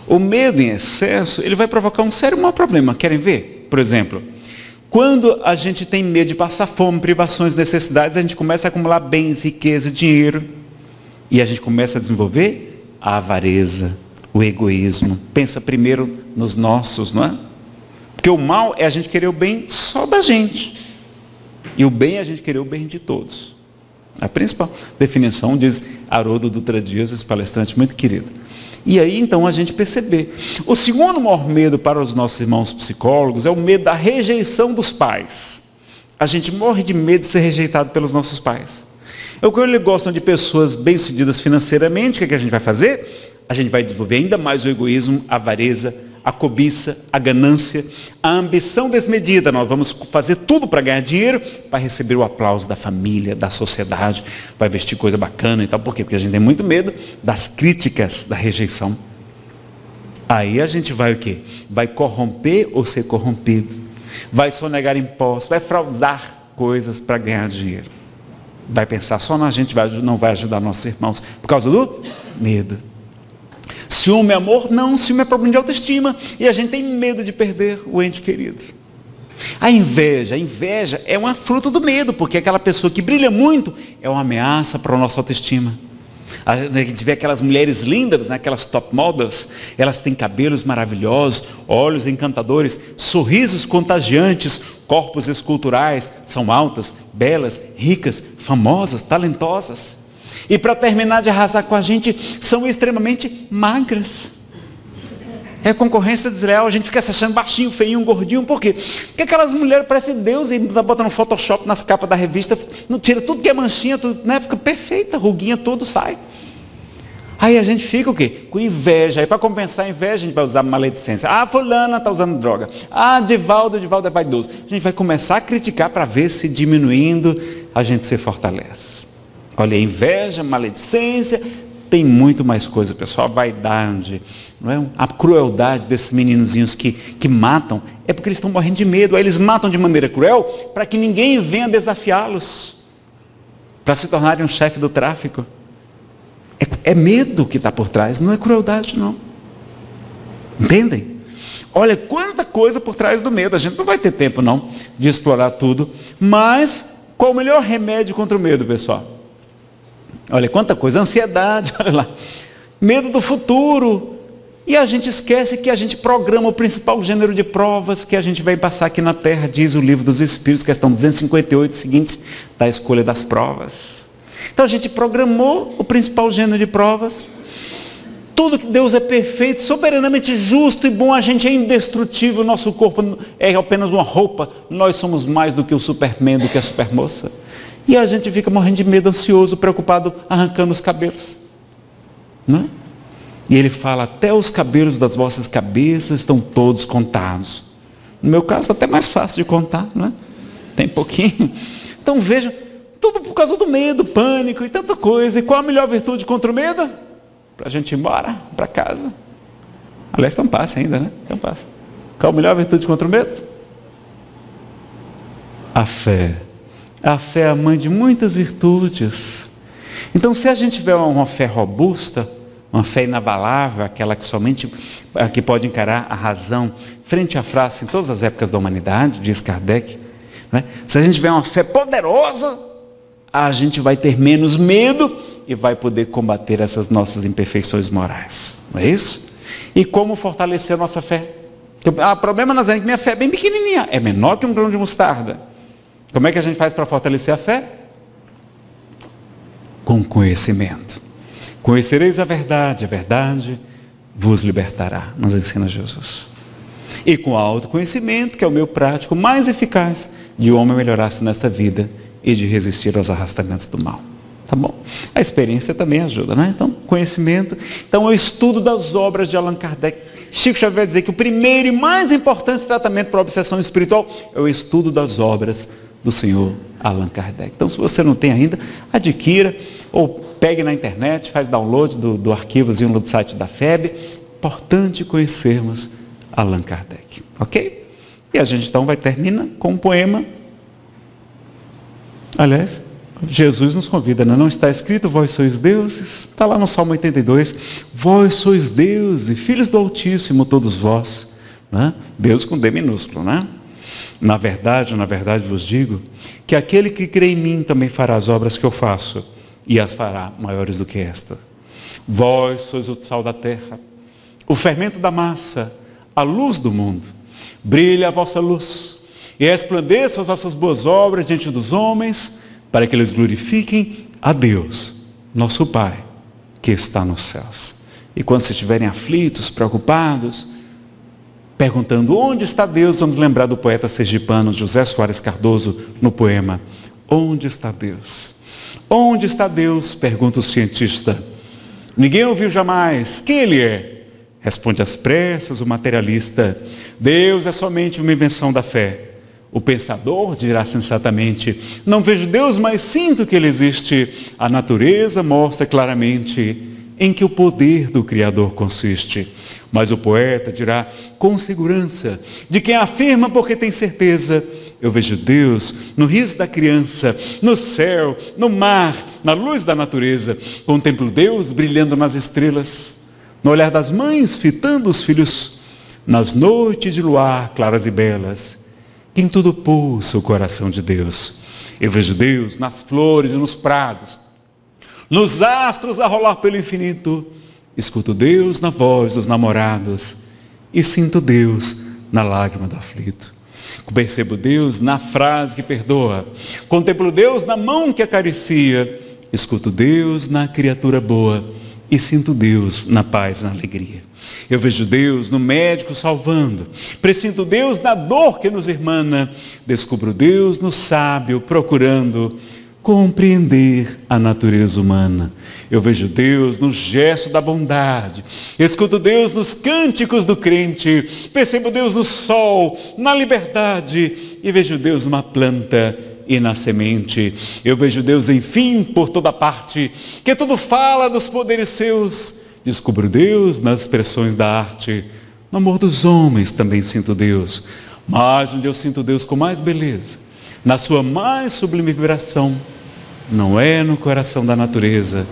O medo em excesso, ele vai provocar um sério mau problema. Querem ver? Por exemplo, quando a gente tem medo de passar fome, privações, necessidades, a gente começa a acumular bens, riqueza, dinheiro. E a gente começa a desenvolver a avareza, o egoísmo. Pensa primeiro nos nossos, não é? Porque o mal é a gente querer o bem só da gente. E o bem é a gente querer o bem de todos. A principal definição, diz Haroldo Dutra Dias, esse palestrante muito querido. E aí, então, a gente perceber. O segundo maior medo para os nossos irmãos psicólogos é o medo da rejeição dos pais. A gente morre de medo de ser rejeitado pelos nossos pais. Quando eles gostam de pessoas bem-sucedidas financeiramente, o que a gente vai fazer? A gente vai desenvolver ainda mais o egoísmo, a avareza, a cobiça, a ganância, a ambição desmedida. Nós vamos fazer tudo para ganhar dinheiro, para receber o aplauso da família, da sociedade, vai vestir coisa bacana e tal. Por quê? Porque a gente tem muito medo das críticas, da rejeição. Aí a gente vai o quê? Vai corromper ou ser corrompido. Vai sonegar impostos, vai fraudar coisas para ganhar dinheiro. Vai pensar só na gente, não vai ajudar nossos irmãos, por causa do medo. Ciúme é amor? Não, ciúme é problema de autoestima. E a gente tem medo de perder o ente querido. A inveja é uma fruta do medo, porque aquela pessoa que brilha muito é uma ameaça para a nossa autoestima. A gente vê aquelas mulheres lindas, né, aquelas top models, elas têm cabelos maravilhosos, olhos encantadores, sorrisos contagiantes, corpos esculturais, são altas, belas, ricas, famosas, talentosas. E para terminar de arrasar com a gente, são extremamente magras. É concorrência desleal, a gente fica se achando baixinho, feinho, gordinho. Por quê? Porque aquelas mulheres parecem Deus e está botando Photoshop nas capas da revista, não tira tudo que é manchinha, tudo, né? Fica perfeita, ruguinha, tudo sai. Aí a gente fica o quê? Com inveja. Aí para compensar a inveja, a gente vai usar maledicência. Ah, fulana está usando droga. Ah, Divaldo é vaidoso. A gente vai começar a criticar para ver se diminuindo a gente se fortalece. Olha, inveja, maledicência, tem muito mais coisa, pessoal. A vaidade, não é? A crueldade desses meninozinhos que matam, é porque eles estão morrendo de medo. Aí eles matam de maneira cruel para que ninguém venha desafiá-los, para se tornarem um chefe do tráfico. É medo que está por trás, não é crueldade, não. Entendem? Olha, quanta coisa por trás do medo. A gente não vai ter tempo, não, de explorar tudo. Mas, qual o melhor remédio contra o medo, pessoal? Olha, quanta coisa. Ansiedade, olha lá. Medo do futuro. E a gente esquece que a gente programa o principal gênero de provas que a gente vai passar aqui na Terra, diz o Livro dos Espíritos, questão 258, seguinte, da escolha das provas. Então a gente programou o principal gênero de provas. Tudo que Deus é perfeito, soberanamente justo e bom, a gente é indestrutível, nosso corpo é apenas uma roupa, nós somos mais do que o Superman, do que a supermoça. E a gente fica morrendo de medo, ansioso, preocupado, arrancando os cabelos. Não é? E ele fala, até os cabelos das vossas cabeças estão todos contados. No meu caso está até mais fácil de contar, não é? Tem pouquinho. Então veja, tudo por causa do medo, pânico e tanta coisa. E qual a melhor virtude contra o medo? Para a gente ir embora, para casa. Aliás, tem um passe ainda, né? Tem um passe. Qual a melhor virtude contra o medo? A fé. A fé é a mãe de muitas virtudes. Então, se a gente tiver uma fé robusta, uma fé inabalável, aquela que somente que pode encarar a razão frente à face em todas as épocas da humanidade, diz Kardec, não é? Se a gente tiver uma fé poderosa, a gente vai ter menos medo e vai poder combater essas nossas imperfeições morais. Não é isso? E como fortalecer a nossa fé? O problema, Nazaré, é que minha fé é bem pequenininha, é menor que um grão de mostarda. Como é que a gente faz para fortalecer a fé? Com conhecimento. Conhecereis a verdade vos libertará, nos ensina Jesus. E com autoconhecimento, que é o meio prático mais eficaz de o homem melhorar-se nesta vida e de resistir aos arrastamentos do mal. Tá bom? A experiência também ajuda, né? Então, conhecimento. Então, o estudo das obras de Allan Kardec. Chico Xavier vai dizer que o primeiro e mais importante tratamento para a obsessão espiritual é o estudo das obras do senhor Allan Kardec. Então, se você não tem ainda, adquira ou pegue na internet, faz download do arquivozinho do site da FEB. Importante conhecermos Allan Kardec, ok? E a gente então vai terminar com um poema. Aliás, Jesus nos convida, não está escrito, vós sois deuses? Está lá no Salmo 82, vós sois deuses, filhos do Altíssimo, todos vós. Né? Deus com D minúsculo, né? Na verdade vos digo, que aquele que crê em mim também fará as obras que eu faço, e as fará maiores do que esta. Vós sois o sal da terra, o fermento da massa, a luz do mundo. Brilhe a vossa luz, e resplandeçam as vossas boas obras diante dos homens, para que eles glorifiquem a Deus, nosso Pai, que está nos céus. E quando vocês estiverem aflitos, preocupados, perguntando onde está Deus, vamos lembrar do poeta sergipano José Soares Cardoso, no poema Onde está Deus? Onde está Deus? Pergunta o cientista. Ninguém ouviu jamais. Quem ele é? Responde às pressas o materialista. Deus é somente uma invenção da fé. O pensador dirá sensatamente, não vejo Deus, mas sinto que Ele existe. A natureza mostra claramente em que o poder do Criador consiste. Mas o poeta dirá com segurança, de quem afirma porque tem certeza, eu vejo Deus no riso da criança, no céu, no mar, na luz da natureza. Contemplo Deus brilhando nas estrelas, no olhar das mães fitando os filhos, nas noites de luar claras e belas. Em tudo pulsa o coração de Deus. Eu vejo Deus nas flores e nos prados, nos astros a rolar pelo infinito. Escuto Deus na voz dos namorados e sinto Deus na lágrima do aflito. Percebo Deus na frase que perdoa. Contemplo Deus na mão que acaricia. Escuto Deus na criatura boa e sinto Deus na paz e na alegria. Eu vejo Deus no médico salvando, presinto Deus na dor que nos irmana, descubro Deus no sábio procurando compreender a natureza humana. Eu vejo Deus no gesto da bondade, escuto Deus nos cânticos do crente, percebo Deus no sol, na liberdade, e vejo Deus numa planta e na semente. Eu vejo Deus, enfim, por toda parte, que tudo fala dos poderes seus. Descubro Deus nas expressões da arte, no amor dos homens também sinto Deus, mas onde eu sinto Deus com mais beleza, na sua mais sublime vibração, não é no coração da natureza,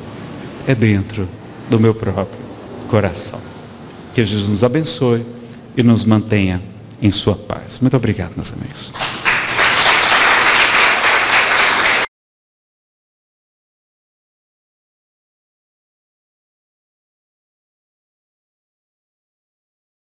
é dentro do meu próprio coração. Que Jesus nos abençoe e nos mantenha em sua paz. Muito obrigado, meus amigos.